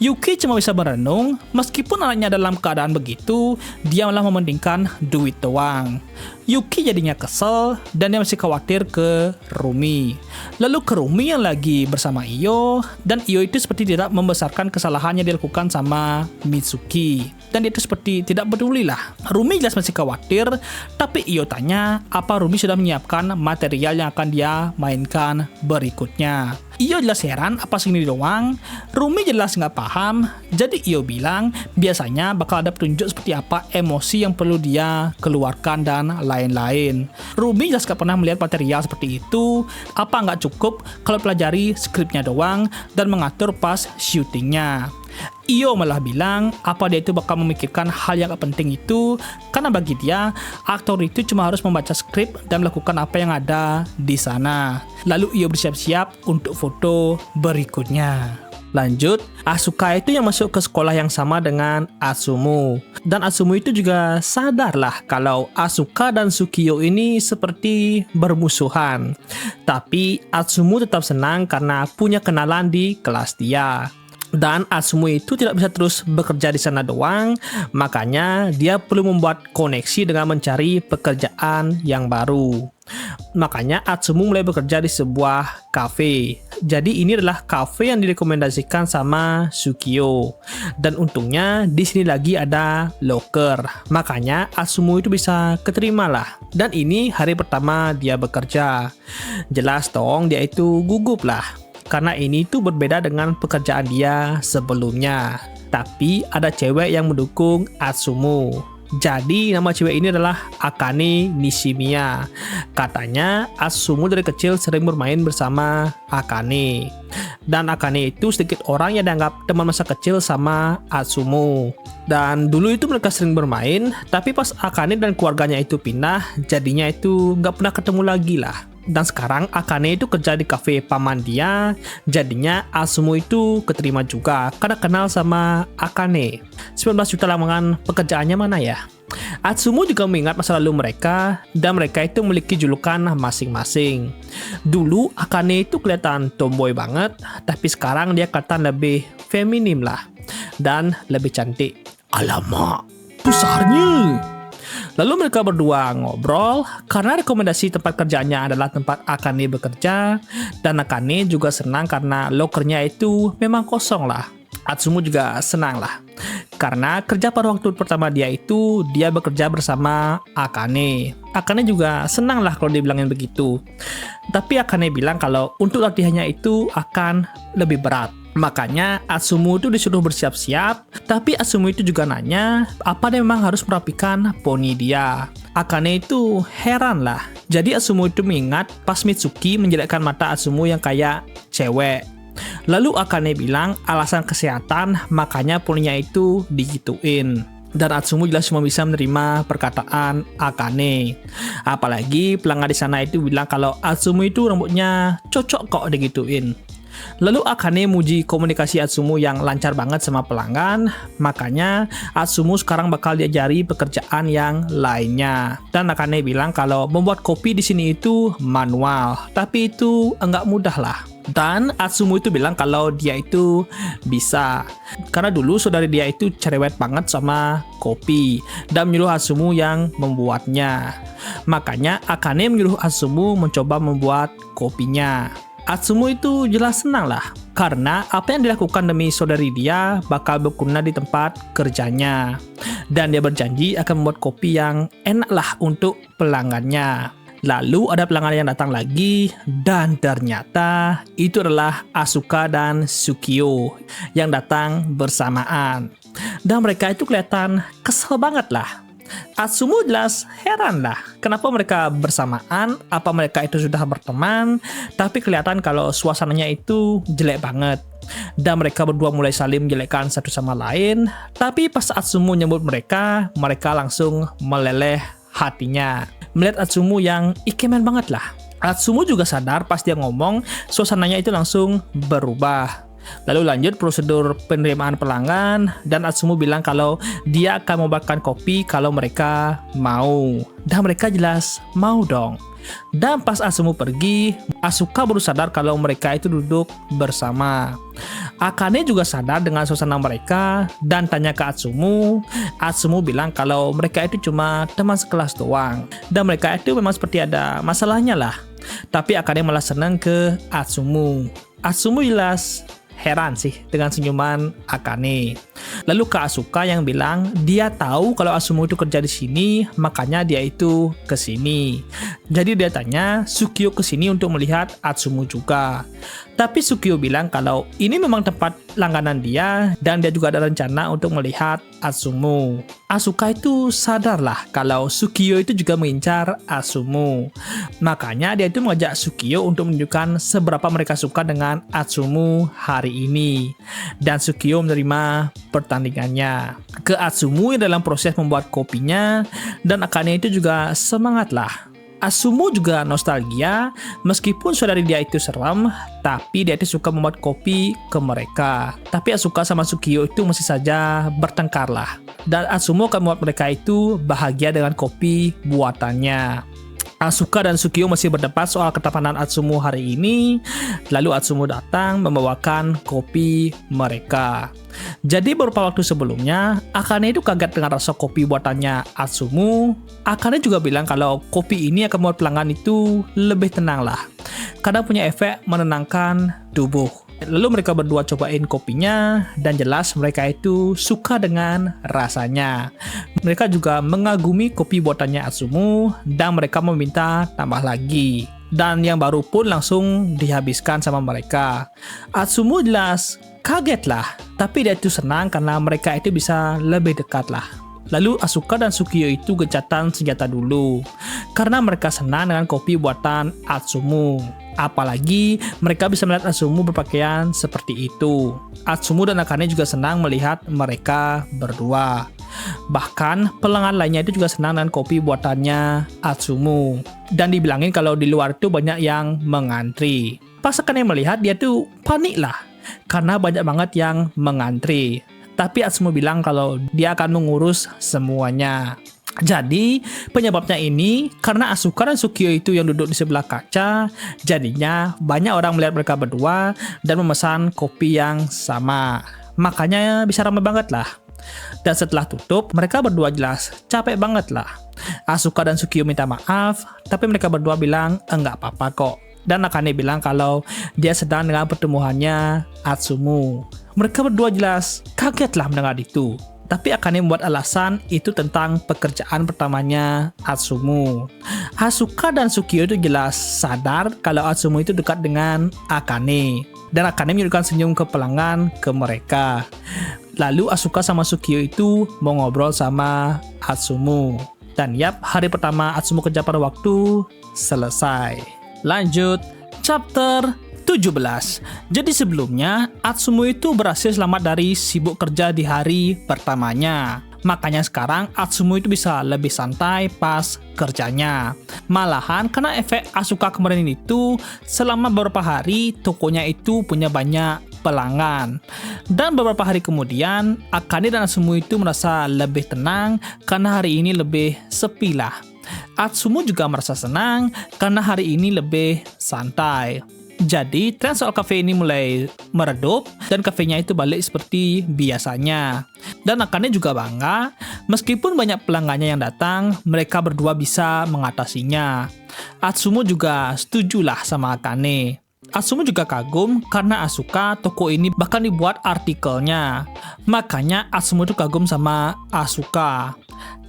Yuki cuma bisa merenung, meskipun anaknya dalam keadaan begitu, dia malah mementingkan duit doang. Yuki jadinya kesel dan dia masih khawatir ke Rumi. Lalu ke Rumi yang lagi bersama Iyo, dan Iyo itu seperti tidak membesarkan kesalahan yang dilakukan sama Mitsuki. Dan dia itu seperti tidak peduli lah. Rumi jelas masih khawatir, tapi Iyo tanya apa Rumi sudah menyiapkan material yang akan dia mainkan berikutnya. Iyo jelas heran apa segini doang. Rumi jelas nggak paham. Jadi Iyo bilang biasanya bakal ada petunjuk seperti apa emosi yang perlu dia keluarkan dan lain-lain. Rumi jelas gak pernah melihat material seperti itu. Apa nggak cukup kalau pelajari skripnya doang dan mengatur pas syutingnya. Io malah bilang apa dia itu bakal memikirkan hal yang gak penting itu, karena bagi dia aktor itu cuma harus membaca skrip dan melakukan apa yang ada di sana. Lalu Io bersiap-siap untuk foto berikutnya. Lanjut, Asuka itu yang masuk ke sekolah yang sama dengan Atsumu. Dan Atsumu itu juga sadarlah kalau Asuka dan Tsukio ini seperti bermusuhan. Tapi Atsumu tetap senang karena punya kenalan di kelas dia. Dan Atsumu itu tidak bisa terus bekerja di sana doang, makanya dia perlu membuat koneksi dengan mencari pekerjaan yang baru. Makanya Atsumu mulai bekerja di sebuah kafe. Jadi ini adalah kafe yang direkomendasikan sama Tsukio. Dan untungnya di sini lagi ada loker. Makanya Atsumu itu bisa keterima lah. Dan ini hari pertama dia bekerja. Jelas dong dia itu gugup lah. Karena ini tuh berbeda dengan pekerjaan dia sebelumnya. Tapi ada cewek yang mendukung Atsumu. Jadi nama cewek ini adalah Akane Nishimiya. Katanya Atsumu dari kecil sering bermain bersama Akane. Dan Akane itu sedikit orang yang dianggap teman masa kecil sama Atsumu. Dan dulu itu mereka sering bermain, tapi pas Akane dan keluarganya itu pindah, jadinya itu nggak pernah ketemu lagi lah. Dan sekarang Akane itu kerja di kafe paman dia, jadinya Atsumu itu keterima juga karena kenal sama Akane. 19 juta lamaran pekerjaannya mana ya? Atsumu juga mengingat masa lalu mereka, dan mereka itu memiliki julukan masing-masing. Dulu Akane itu kelihatan tomboy banget, tapi sekarang dia kelihatan lebih feminim lah, dan lebih cantik. Alamak, besarnya! Lalu mereka berdua ngobrol karena rekomendasi tempat kerjanya adalah tempat Akane bekerja, dan Akane juga senang karena lokernya itu memang kosong lah. Atsumu juga senang lah karena kerja pada waktu pertama dia itu dia bekerja bersama Akane. Akane juga senang lah kalau dibilangin begitu. Tapi Akane bilang kalau untuk latihannya itu akan lebih berat. Makanya Atsumu itu disuruh bersiap-siap, tapi Atsumu itu juga nanya apa dia memang harus merapikan poni dia. Akane itu heran lah. Jadi Atsumu itu mengingat pas Mitsuki menjelekkan mata Atsumu yang kayak cewek. Lalu Akane bilang alasan kesehatan, makanya poninya itu digituin. Dan Atsumu jelas cuma bisa menerima perkataan Akane. Apalagi pelanggan di sana itu bilang kalau Atsumu itu rambutnya cocok kok digituin. Lalu Akane muji komunikasi Atsumu yang lancar banget sama pelanggan, makanya Atsumu sekarang bakal diajari pekerjaan yang lainnya. Dan Akane bilang kalau membuat kopi di sini itu manual, tapi itu enggak mudah lah. Dan Atsumu itu bilang kalau dia itu bisa, karena dulu saudari dia itu cerewet banget sama kopi dan menyuruh Atsumu yang membuatnya. Makanya Akane menyuruh Atsumu mencoba membuat kopinya. Atsumu itu jelas senang lah, karena apa yang dilakukan demi saudari dia bakal berguna di tempat kerjanya. Dan dia berjanji akan membuat kopi yang enak lah untuk pelanggannya. Lalu ada pelanggan yang datang lagi, dan ternyata itu adalah Asuka dan Tsukio yang datang bersamaan. Dan mereka itu kelihatan kesel banget lah. Atsumu jelas heran lah, kenapa mereka bersamaan, apa mereka itu sudah berteman, tapi kelihatan kalau suasananya itu jelek banget. Dan mereka berdua mulai saling menjelekkan satu sama lain, tapi pas Atsumu nyebut mereka, mereka langsung meleleh hatinya. Melihat Atsumu yang ikemen banget lah. Atsumu juga sadar pas dia ngomong, suasananya itu langsung berubah. Lalu lanjut prosedur penerimaan pelanggan, dan Atsumu bilang kalau dia akan membuatkan kopi kalau mereka mau. Dan mereka jelas mau dong. Dan pas Atsumu pergi, Asuka baru sadar kalau mereka itu duduk bersama. Akane juga sadar dengan suasana mereka dan tanya ke Atsumu. Atsumu bilang kalau mereka itu cuma teman sekelas doang, dan mereka itu memang seperti ada masalahnya lah. Tapi Akane malah senang ke Atsumu. Atsumu jelas heran sih dengan senyuman Akane. Lalu ke Asuka yang bilang dia tahu kalau Atsumu itu kerja di sini, makanya dia itu ke sini. Jadi dia tanya Tsukio ke sini untuk melihat Atsumu juga. Tapi Sukio bilang kalau ini memang tempat langganan dia dan dia juga ada rencana untuk melihat Atsumu. Asuka itu sadarlah kalau Sukio itu juga mengincar Atsumu. Makanya dia itu mengajak Sukio untuk menunjukkan seberapa mereka suka dengan Atsumu hari ini. Dan Sukio menerima pertandingannya. Ke Atsumu dalam proses membuat kopinya, dan Akane itu juga semangatlah. Atsumu juga nostalgia, meskipun saudari dia itu seram, tapi dia itu suka membuat kopi ke mereka. Tapi Asuka sama Sukio itu masih saja bertengkar lah. Dan Atsumu akan membuat mereka itu bahagia dengan kopi buatannya. Asuka dan Sukio masih berdebat soal ketampanan Atsumu hari ini. Lalu Atsumu datang membawakan kopi mereka. Jadi beberapa waktu sebelumnya, Akane itu kaget dengan rasa kopi buatannya Atsumu. Akane juga bilang kalau kopi ini akan membuat pelanggan itu lebih tenang lah, karena punya efek menenangkan tubuh. Lalu mereka berdua cobain kopinya, dan jelas mereka itu suka dengan rasanya. Mereka juga mengagumi kopi buatannya Atsumu, dan mereka meminta tambah lagi. Dan yang baru pun langsung dihabiskan sama mereka. Atsumu jelas kaget lah, tapi dia itu senang karena mereka itu bisa lebih dekat lah. Lalu Asuka dan Sukio itu gencatan senjata dulu, karena mereka senang dengan kopi buatan Atsumu. Apalagi mereka bisa melihat Atsumu berpakaian seperti itu. Atsumu dan Akane juga senang melihat mereka berdua. Bahkan pelanggan lainnya itu juga senang dengan kopi buatannya Atsumu. Dan dibilangin kalau di luar itu banyak yang mengantri. Pas Akane melihat, dia tuh panik lah, karena banyak banget yang mengantri. Tapi Atsumu bilang kalau dia akan mengurus semuanya. Jadi penyebabnya ini karena Asuka dan Sukio itu yang duduk di sebelah kaca. Jadinya banyak orang melihat mereka berdua dan memesan kopi yang sama. Makanya bisa ramai banget lah. Dan setelah tutup, mereka berdua jelas capek banget lah. Asuka dan Sukio minta maaf, tapi mereka berdua bilang enggak apa-apa kok. Dan Akane bilang kalau dia sedang dengan pertemuannya Atsumu. Mereka berdua jelas kagetlah mendengar itu. Tapi Akane membuat alasan itu tentang pekerjaan pertamanya Atsumu. Asuka dan Sukio itu jelas sadar kalau Atsumu itu dekat dengan Akane. Dan Akane menunjukkan senyum ke pelanggan ke mereka. Lalu Asuka sama Sukio itu mau ngobrol sama Atsumu. Dan yap, hari pertama Atsumu kerja pada waktu selesai. Lanjut, chapter 17. Jadi sebelumnya, Atsumu itu berhasil selamat dari sibuk kerja di hari pertamanya. Makanya sekarang Atsumu itu bisa lebih santai pas kerjanya. Malahan karena efek Asuka kemarin itu, selama beberapa hari tokonya itu punya banyak pelanggan. Dan beberapa hari kemudian, Akane dan Atsumu itu merasa lebih tenang karena hari ini lebih sepi lah. Atsumu juga merasa senang karena hari ini lebih santai. Jadi, tren soal kafe ini mulai meredup dan kafenya itu balik seperti biasanya. Dan Akane juga bangga, meskipun banyak pelanggannya yang datang, mereka berdua bisa mengatasinya. Atsumu juga setujulah sama Akane. Atsumu juga kagum karena Asuka toko ini bahkan dibuat artikelnya. Makanya Atsumu itu kagum sama Asuka.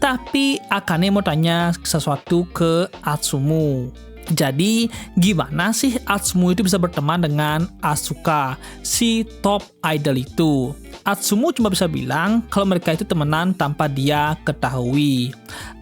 Tapi Akane mau tanya sesuatu ke Atsumu. Jadi, gimana sih Atsumu itu bisa berteman dengan Asuka, si top idol itu? Atsumu cuma bisa bilang kalau mereka itu temenan tanpa dia ketahui.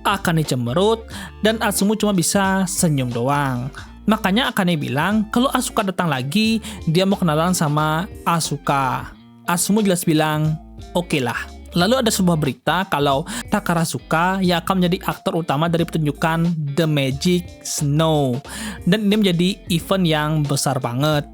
Akane cemberut dan Atsumu cuma bisa senyum doang. Makanya Akane bilang kalau Asuka datang lagi, dia mau kenalan sama Asuka. Atsumu jelas bilang, oke lah. Lalu ada sebuah berita kalau Takarasuka yang akan menjadi aktor utama dari pertunjukan The Magic Snow. Dan ini menjadi event yang besar banget.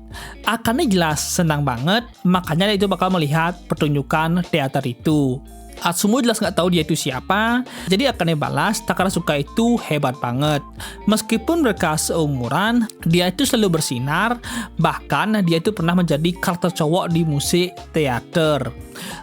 Akane jelas senang banget, makanya dia itu bakal melihat pertunjukan teater itu. Atsumu jelas nggak tahu dia itu siapa, jadi Akane balas Takarasuka itu hebat banget. Meskipun mereka seumuran, dia itu selalu bersinar, bahkan dia itu pernah menjadi karakter cowok di musik teater.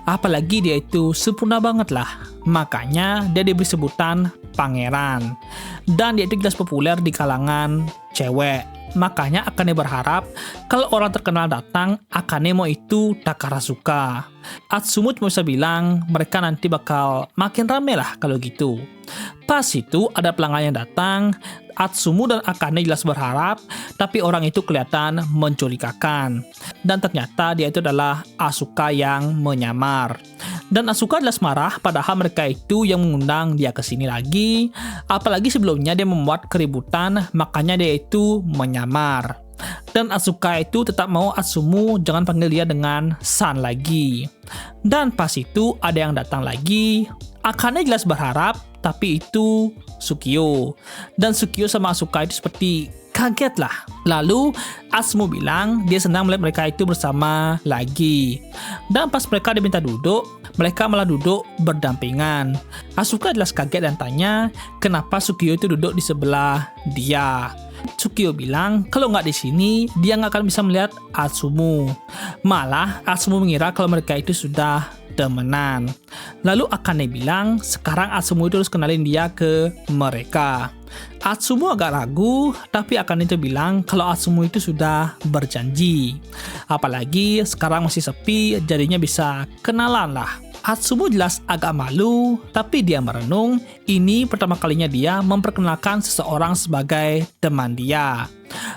Apalagi dia itu sempurna banget lah, makanya dia diberi sebutan pangeran. Dan dia itu jelas populer di kalangan cewek. makanya Akane berharap kalau orang terkenal datang, Akane mau itu Takarasuka. Atsumu cuma bisa bilang mereka nanti bakal makin rame lah kalau gitu. Pas itu ada pelanggan yang datang. Atsumu dan Akane jelas berharap, tapi orang itu kelihatan mencurigakan. Dan ternyata dia itu adalah Asuka yang menyamar. Dan Asuka jelas marah, padahal mereka itu yang mengundang dia ke sini lagi. Apalagi sebelumnya dia membuat keributan, makanya dia itu menyamar. Dan Asuka itu tetap mau Atsumu jangan panggil dia dengan San lagi. Dan pas itu ada yang datang lagi. Akane jelas berharap, tapi itu Tsukio. Dan Tsukio sama Asuka itu seperti kaget lah. Lalu Atsumu bilang dia senang melihat mereka itu bersama lagi. Dan pas mereka diminta duduk, mereka malah duduk berdampingan. Asuka jelas kaget dan tanya kenapa Tsukio itu duduk di sebelah dia. Tsukio bilang kalau nggak di sini dia nggak akan bisa melihat Atsumu. Malah Atsumu mengira kalau mereka itu sudah temenan. Lalu Akane bilang sekarang Atsumu itu harus kenalin dia ke mereka. Atsumu agak ragu, tapi Akane itu bilang kalau Atsumu itu sudah berjanji. Apalagi sekarang masih sepi, jadinya bisa kenalan lah. Atsumu jelas agak malu, tapi dia merenung. Ini pertama kalinya dia memperkenalkan seseorang sebagai teman dia.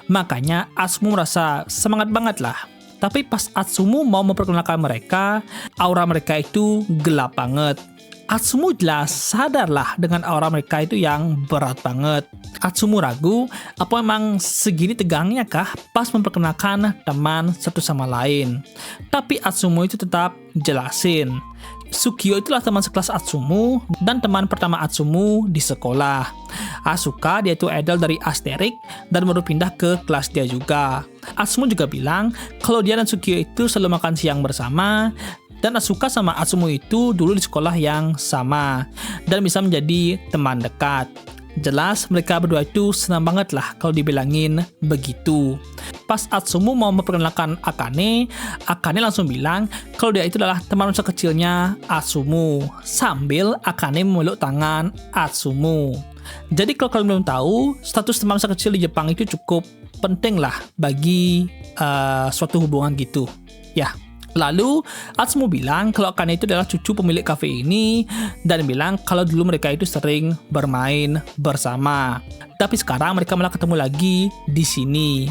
Makanya Atsumu merasa semangat banget lah. Tapi pas Atsumu mau memperkenalkan mereka, aura mereka itu gelap banget. Atsumu jelas sadarlah dengan aura mereka itu yang berat banget. Atsumu ragu, apa memang segini tegangnya kah pas memperkenalkan teman satu sama lain. Tapi Atsumu itu tetap jelasin. Tsukio itulah teman sekelas Atsumu dan teman pertama Atsumu di sekolah. Asuka dia itu idol dari Asterix dan baru pindah ke kelas dia juga. Atsumu juga bilang kalau dia dan Tsukio itu selalu makan siang bersama. Dan Asuka sama Atsumu itu dulu di sekolah yang sama dan bisa menjadi teman dekat. Jelas mereka berdua itu senang banget lah kalau dibilangin begitu. Pas Atsumu mau memperkenalkan Akane, Akane langsung bilang kalau dia itu adalah teman masa kecilnya Atsumu. Sambil Akane memeluk tangan Atsumu. Jadi kalau kalian belum tahu, status teman masa kecil di Jepang itu cukup penting lah bagi suatu hubungan gitu. Ya. Lalu Atsumu bilang kalau Akane itu adalah cucu pemilik kafe ini dan bilang kalau dulu mereka itu sering bermain bersama. Tapi sekarang mereka malah ketemu lagi di sini.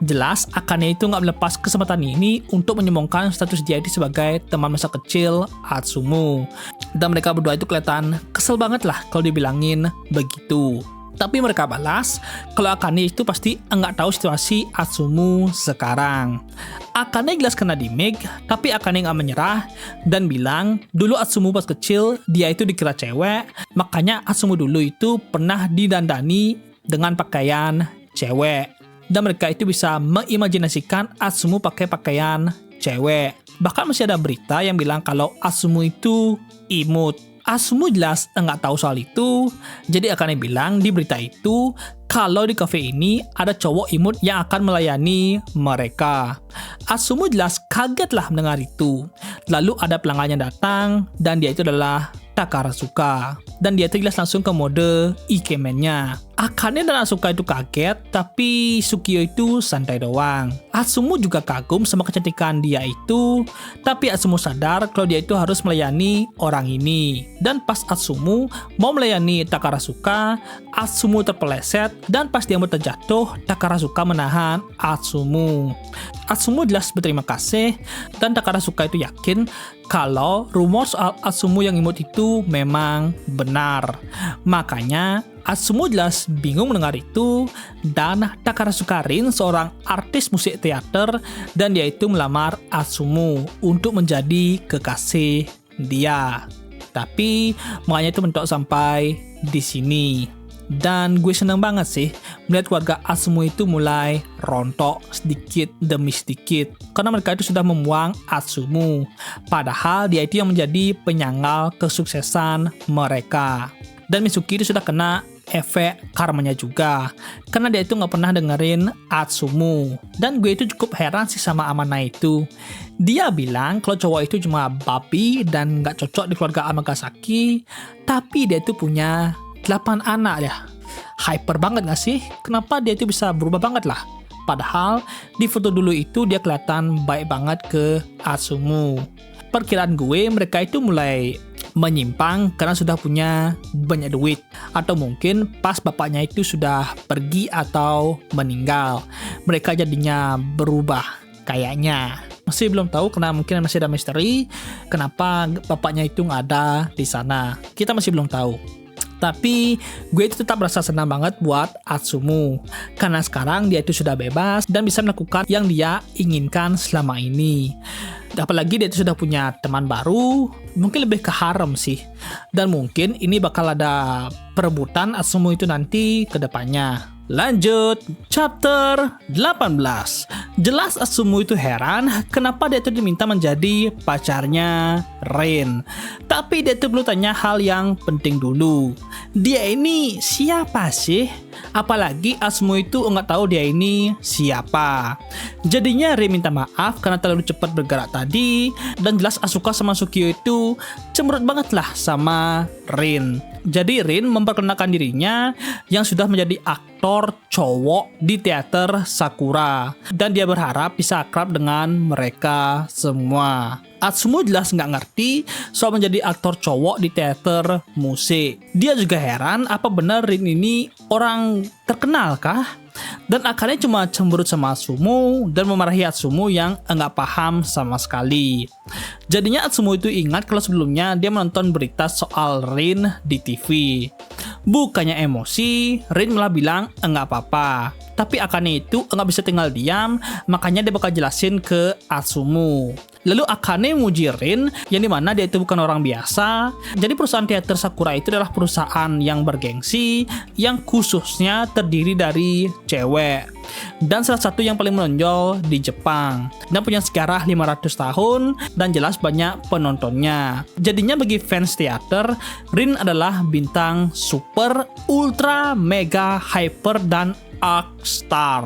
Jelas Akane itu nggak melepas kesempatan ini untuk menyombongkan status dia itu sebagai teman masa kecil Atsumu. Dan mereka berdua itu kelihatan kesel banget lah kalau dibilangin begitu. Tapi mereka balas kalau Akane itu pasti nggak tahu situasi Atsumu sekarang. Akane jelas kena dimik, tapi Akane nggak menyerah dan bilang dulu Atsumu pas kecil dia itu dikira cewek, makanya Atsumu dulu itu pernah didandani dengan pakaian cewek. Dan mereka itu bisa mengimajinasikan Atsumu pakai pakaian cewek. Bahkan masih ada berita yang bilang kalau Atsumu itu imut. Atsumu jelas nggak tahu soal itu, jadi Akane bilang di berita itu kalau di kafe ini ada cowok imut yang akan melayani mereka. Atsumu jelas kaget lah mendengar itu. Lalu ada pelanggan yang datang dan dia itu adalah Takarasuka. Dan dia itu jelas langsung ke mode ikemennya. Akane dan Asuka itu kaget, tapi Tsukio itu santai doang. Atsumu juga kagum sama kecantikan dia itu, tapi Atsumu sadar kalau dia itu harus melayani orang ini. Dan pas Atsumu mau melayani Takarasuka, Atsumu terpeleset dan pas dia mau terjatuh, Takarasuka menahan Atsumu. Atsumu jelas berterima kasih dan Takarasuka itu yakin kalau rumor soal Atsumu yang imut itu memang benar. Makanya Atsumu jelas bingung mendengar itu dan Takarasuka Rin seorang artis musik teater dan dia itu melamar Atsumu untuk menjadi kekasih dia. Tapi makanya itu mentok sampai di sini. Dan gue seneng banget sih melihat keluarga Atsumu itu mulai rontok sedikit demi sedikit karena mereka itu sudah membuang Atsumu. Padahal dia itu yang menjadi penyanggal kesuksesan mereka. Dan Mitsuki itu sudah kena efek karmanya juga karena dia itu nggak pernah dengerin Atsumu. Dan gue itu cukup heran sih sama Amana itu. Dia bilang kalau cowok itu cuma babi dan nggak cocok di keluarga Amagasaki, tapi dia itu punya 8 anak ya. Hyper banget gak sih? Kenapa dia itu bisa berubah banget lah? Padahal di foto dulu itu dia kelihatan baik banget ke Atsumu. Perkiraan gue mereka itu mulai menyimpang karena sudah punya banyak duit, atau mungkin pas bapaknya itu sudah pergi atau meninggal, mereka jadinya berubah kayaknya. Masih belum tahu karena mungkin masih ada misteri kenapa bapaknya itu nggak ada di sana. Kita masih belum tahu. Tapi gue itu tetap merasa senang banget buat Atsumu karena sekarang dia itu sudah bebas dan bisa melakukan yang dia inginkan selama ini. Apalagi dia itu sudah punya teman baru, mungkin lebih ke harem sih. Dan mungkin ini bakal ada perebutan Atsumu itu nanti ke depannya. Lanjut, chapter 18. Jelas Atsumu itu heran kenapa dia itu diminta menjadi pacarnya Rin. Tapi dia itu perlu tanya hal yang penting dulu. Dia ini siapa sih? Apalagi Atsumu itu nggak tahu dia ini siapa. Jadinya Rin minta maaf karena terlalu cepat bergerak tadi. Dan jelas Asuka sama Sukio itu cemberut banget lah sama Rin. Jadi Rin memperkenalkan dirinya yang sudah menjadi aktor cowok di teater Sakura. Dan dia berharap bisa akrab dengan mereka semua. Atsumu jelas nggak ngerti soal menjadi aktor cowok di teater musik. Dia juga heran apa benar Rin ini orang terkenal kah? Dan akhirnya cuma cemberut sama Atsumu dan memarahi Atsumu yang nggak paham sama sekali. Jadinya Atsumu itu ingat kalau sebelumnya dia menonton berita soal Rin di TV. Bukannya emosi, Rin malah bilang nggak apa-apa. Tapi Akane itu nggak bisa tinggal diam, makanya dia bakal jelasin ke Atsumu. Lalu Akane muji Rin, yang dimana dia itu bukan orang biasa. Jadi perusahaan teater Sakura itu adalah perusahaan yang bergengsi, yang khususnya terdiri dari cewek. Dan salah satu yang paling menonjol di Jepang. Dan punya sejarah 500 tahun, dan jelas banyak penontonnya. Jadinya bagi fans teater, Rin adalah bintang super, ultra, mega, hyper, dan arc star.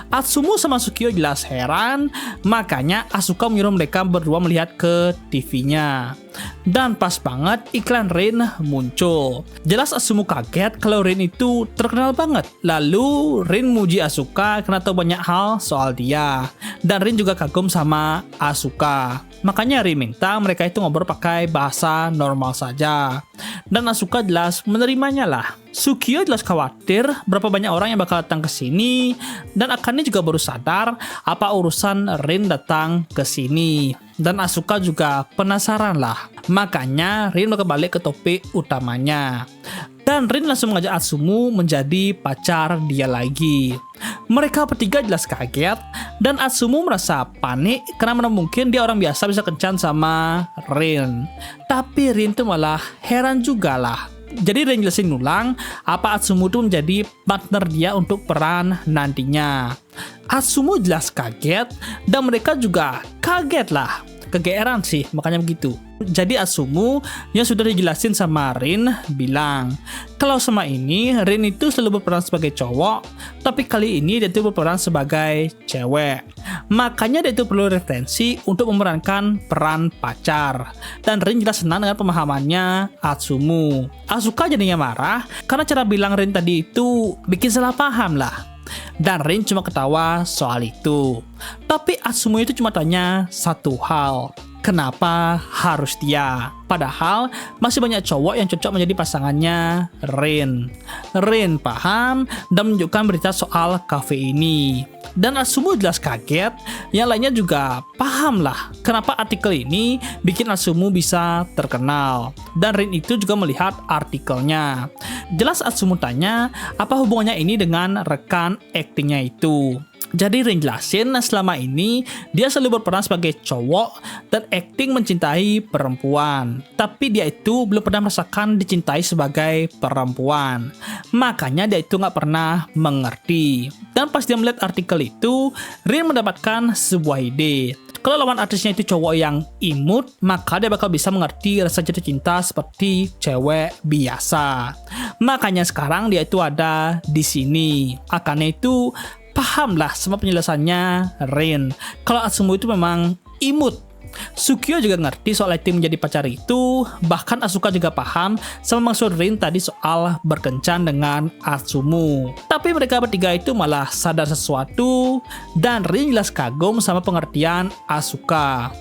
Atsumu sama Sukio jelas heran, makanya Asuka menyuruh mereka berdua melihat ke TV-nya. Dan pas banget iklan Rin muncul. Jelas Atsumu kaget kalau Rin itu terkenal banget. Lalu Rin muji Asuka karena tahu banyak hal soal dia. Dan Rin juga kagum sama Asuka. Makanya Rin minta mereka itu ngobrol pakai bahasa normal saja. Dan Asuka jelas menerimanya lah. Sukio jelas khawatir berapa banyak orang yang bakal datang ke sini, dan Akane juga baru sadar apa urusan Rin datang ke sini. Dan Asuka juga penasaran lah. Makanya Rin bakal balik ke topik utamanya. Dan Rin langsung mengajak Atsumu menjadi pacar dia lagi. Mereka bertiga jelas kaget, dan Atsumu merasa panik karena mana mungkin dia orang biasa bisa kencan sama Rin. Tapi Rin tuh malah heran juga lah. Jadi Rin jelasin ulang apa Atsumu tuh menjadi partner dia untuk peran nantinya. Atsumu jelas kaget, dan mereka juga kaget lah. Kegeeran sih, makanya begitu. Jadi Atsumu yang sudah dijelasin sama Rin bilang kalau sama ini Rin itu selalu berperan sebagai cowok, tapi kali ini dia itu berperan sebagai cewek. Makanya dia itu perlu referensi untuk memerankan peran pacar. Dan Rin jelas senang dengan pemahamannya Atsumu. Asuka jadinya marah karena cara bilang Rin tadi itu bikin salah paham lah. Dan Rin cuma ketawa soal itu. Tapi Atsumu itu cuma tanya satu hal. Kenapa harus dia? Padahal masih banyak cowok yang cocok menjadi pasangannya Rin. Rin paham dan menunjukkan berita soal kafe ini. Dan Atsumu jelas kaget, yang lainnya juga paham lah kenapa artikel ini bikin Atsumu bisa terkenal. Dan Rin itu juga melihat artikelnya. Jelas Atsumu tanya apa hubungannya ini dengan rekan aktingnya itu. Jadi Rin jelasin selama ini dia selalu berperan sebagai cowok dan akting mencintai perempuan. Tapi dia itu belum pernah merasakan dicintai sebagai perempuan. Makanya dia itu nggak pernah mengerti. Dan pas dia melihat artikel itu, Rin mendapatkan sebuah ide. Kalau lawan artisnya itu cowok yang imut, maka dia bakal bisa mengerti rasa jatuh cinta seperti cewek biasa. Makanya sekarang dia itu ada di sini. Akane itu pahamlah sama penjelasannya Rin. Kalau Atsumu itu memang imut Sukio juga ngerti soal Letty menjadi pacar itu, bahkan Asuka juga paham sama maksud Rin tadi soal berkencan dengan Atsumu. Tapi mereka bertiga itu malah sadar sesuatu, dan Rin jelas kagum sama pengertian Asuka.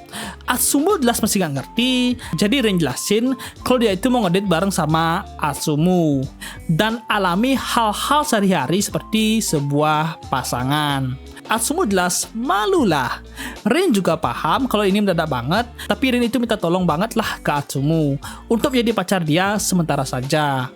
Atsumu jelas masih gak ngerti, jadi Rin jelasin kalau dia itu mau ngedate bareng sama Atsumu dan alami hal-hal sehari-hari seperti sebuah pasangan. Atsumu jelas malu lah. Rin juga paham kalau ini mendadak banget, tapi Rin itu minta tolong banget lah ke Atsumu untuk jadi pacar dia sementara saja.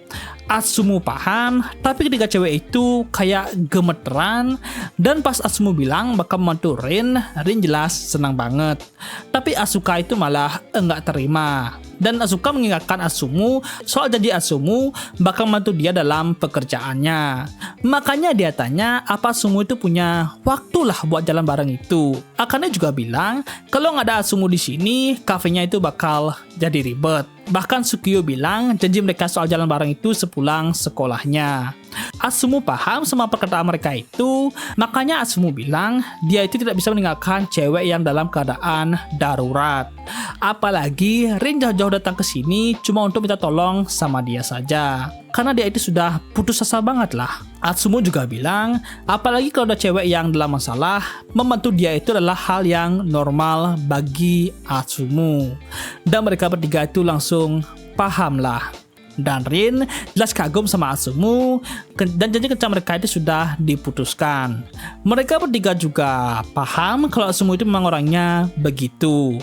Atsumu paham, tapi ketika cewek itu kayak gemeteran, dan pas Atsumu bilang bakal membantu Rin jelas senang banget. Tapi Asuka itu malah enggak terima. Dan Asuka mengingatkan Atsumu soal janji Atsumu bakal membantu dia dalam pekerjaannya. Makanya dia tanya apa Atsumu itu punya waktu lah buat jalan bareng itu. Akane juga bilang kalau nggak ada Atsumu di sini, kafenya itu bakal jadi ribet. Bahkan Sukio bilang janji mereka soal jalan bareng itu sepulang sekolahnya. Atsumu paham sama perkataan mereka itu, makanya Atsumu bilang dia itu tidak bisa meninggalkan cewek yang dalam keadaan darurat. Apalagi Rin jauh-jauh datang ke sini cuma untuk minta tolong sama dia saja. Karena dia itu sudah putus asa banget lah. Atsumu juga bilang, apalagi kalau ada cewek yang dalam masalah, membantu dia itu adalah hal yang normal bagi Atsumu. Dan mereka bertiga itu langsung paham lah. Dan Rin jelas kagum sama Atsumu, dan janji kencan mereka itu sudah diputuskan. Mereka bertiga juga paham kalau Atsumu itu memang orangnya begitu.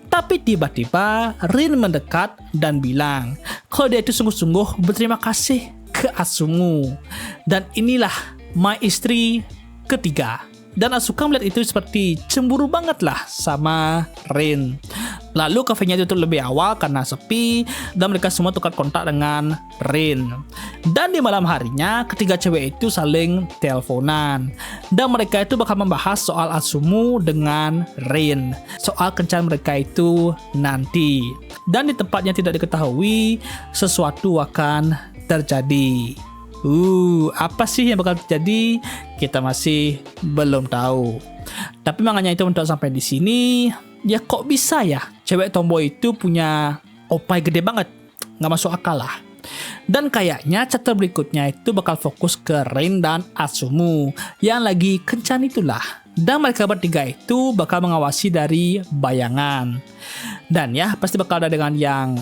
Tapi tiba-tiba Rin mendekat dan bilang kalau dia itu sungguh-sungguh berterima kasih ke Atsumu. Dan inilah my istri ketiga. Dan Asuka melihat itu seperti cemburu banget lah sama Rin. Lalu kafenya tutup lebih awal karena sepi, dan mereka semua tukar kontak dengan Rin. Dan di malam harinya ketiga cewek itu saling teleponan, dan mereka itu bakal membahas soal Atsumu dengan Rin, soal kencan mereka itu nanti. Dan di tempat yang tidak diketahui, sesuatu akan terjadi. Apa sih yang bakal terjadi? Kita masih belum tahu. Tapi manganya itu untuk sampai di sini, ya kok bisa ya cewek tomboy itu punya opai gede banget? Nggak masuk akal lah. Dan kayaknya chapter berikutnya itu bakal fokus ke Rin dan Atsumu yang lagi kencan itulah. Dan mereka bertiga itu bakal mengawasi dari bayangan. Dan ya pasti bakal ada dengan yang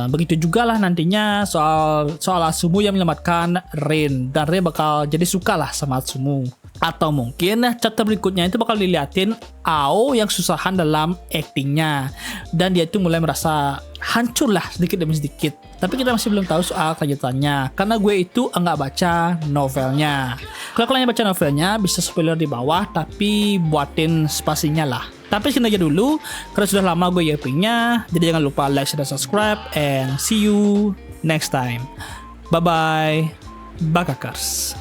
begitu juga lah nantinya soal Atsumu yang menyelamatkan Rin. Dan Rin bakal jadi suka lah sama Atsumu. Atau mungkin chapter berikutnya itu bakal diliatin Ao yang susahan dalam actingnya, dan dia itu mulai merasa hancur lah sedikit demi sedikit. Tapi kita masih belum tahu soal kelanjutannya karena gue itu enggak baca novelnya. Kalau kalian baca novelnya bisa spoiler di bawah, tapi buatin spasinya lah. Tapi sini aja dulu karena sudah lama gue YP-nya. Jadi jangan lupa like, share, dan subscribe, and see you next time. Bye bye, Bakakers.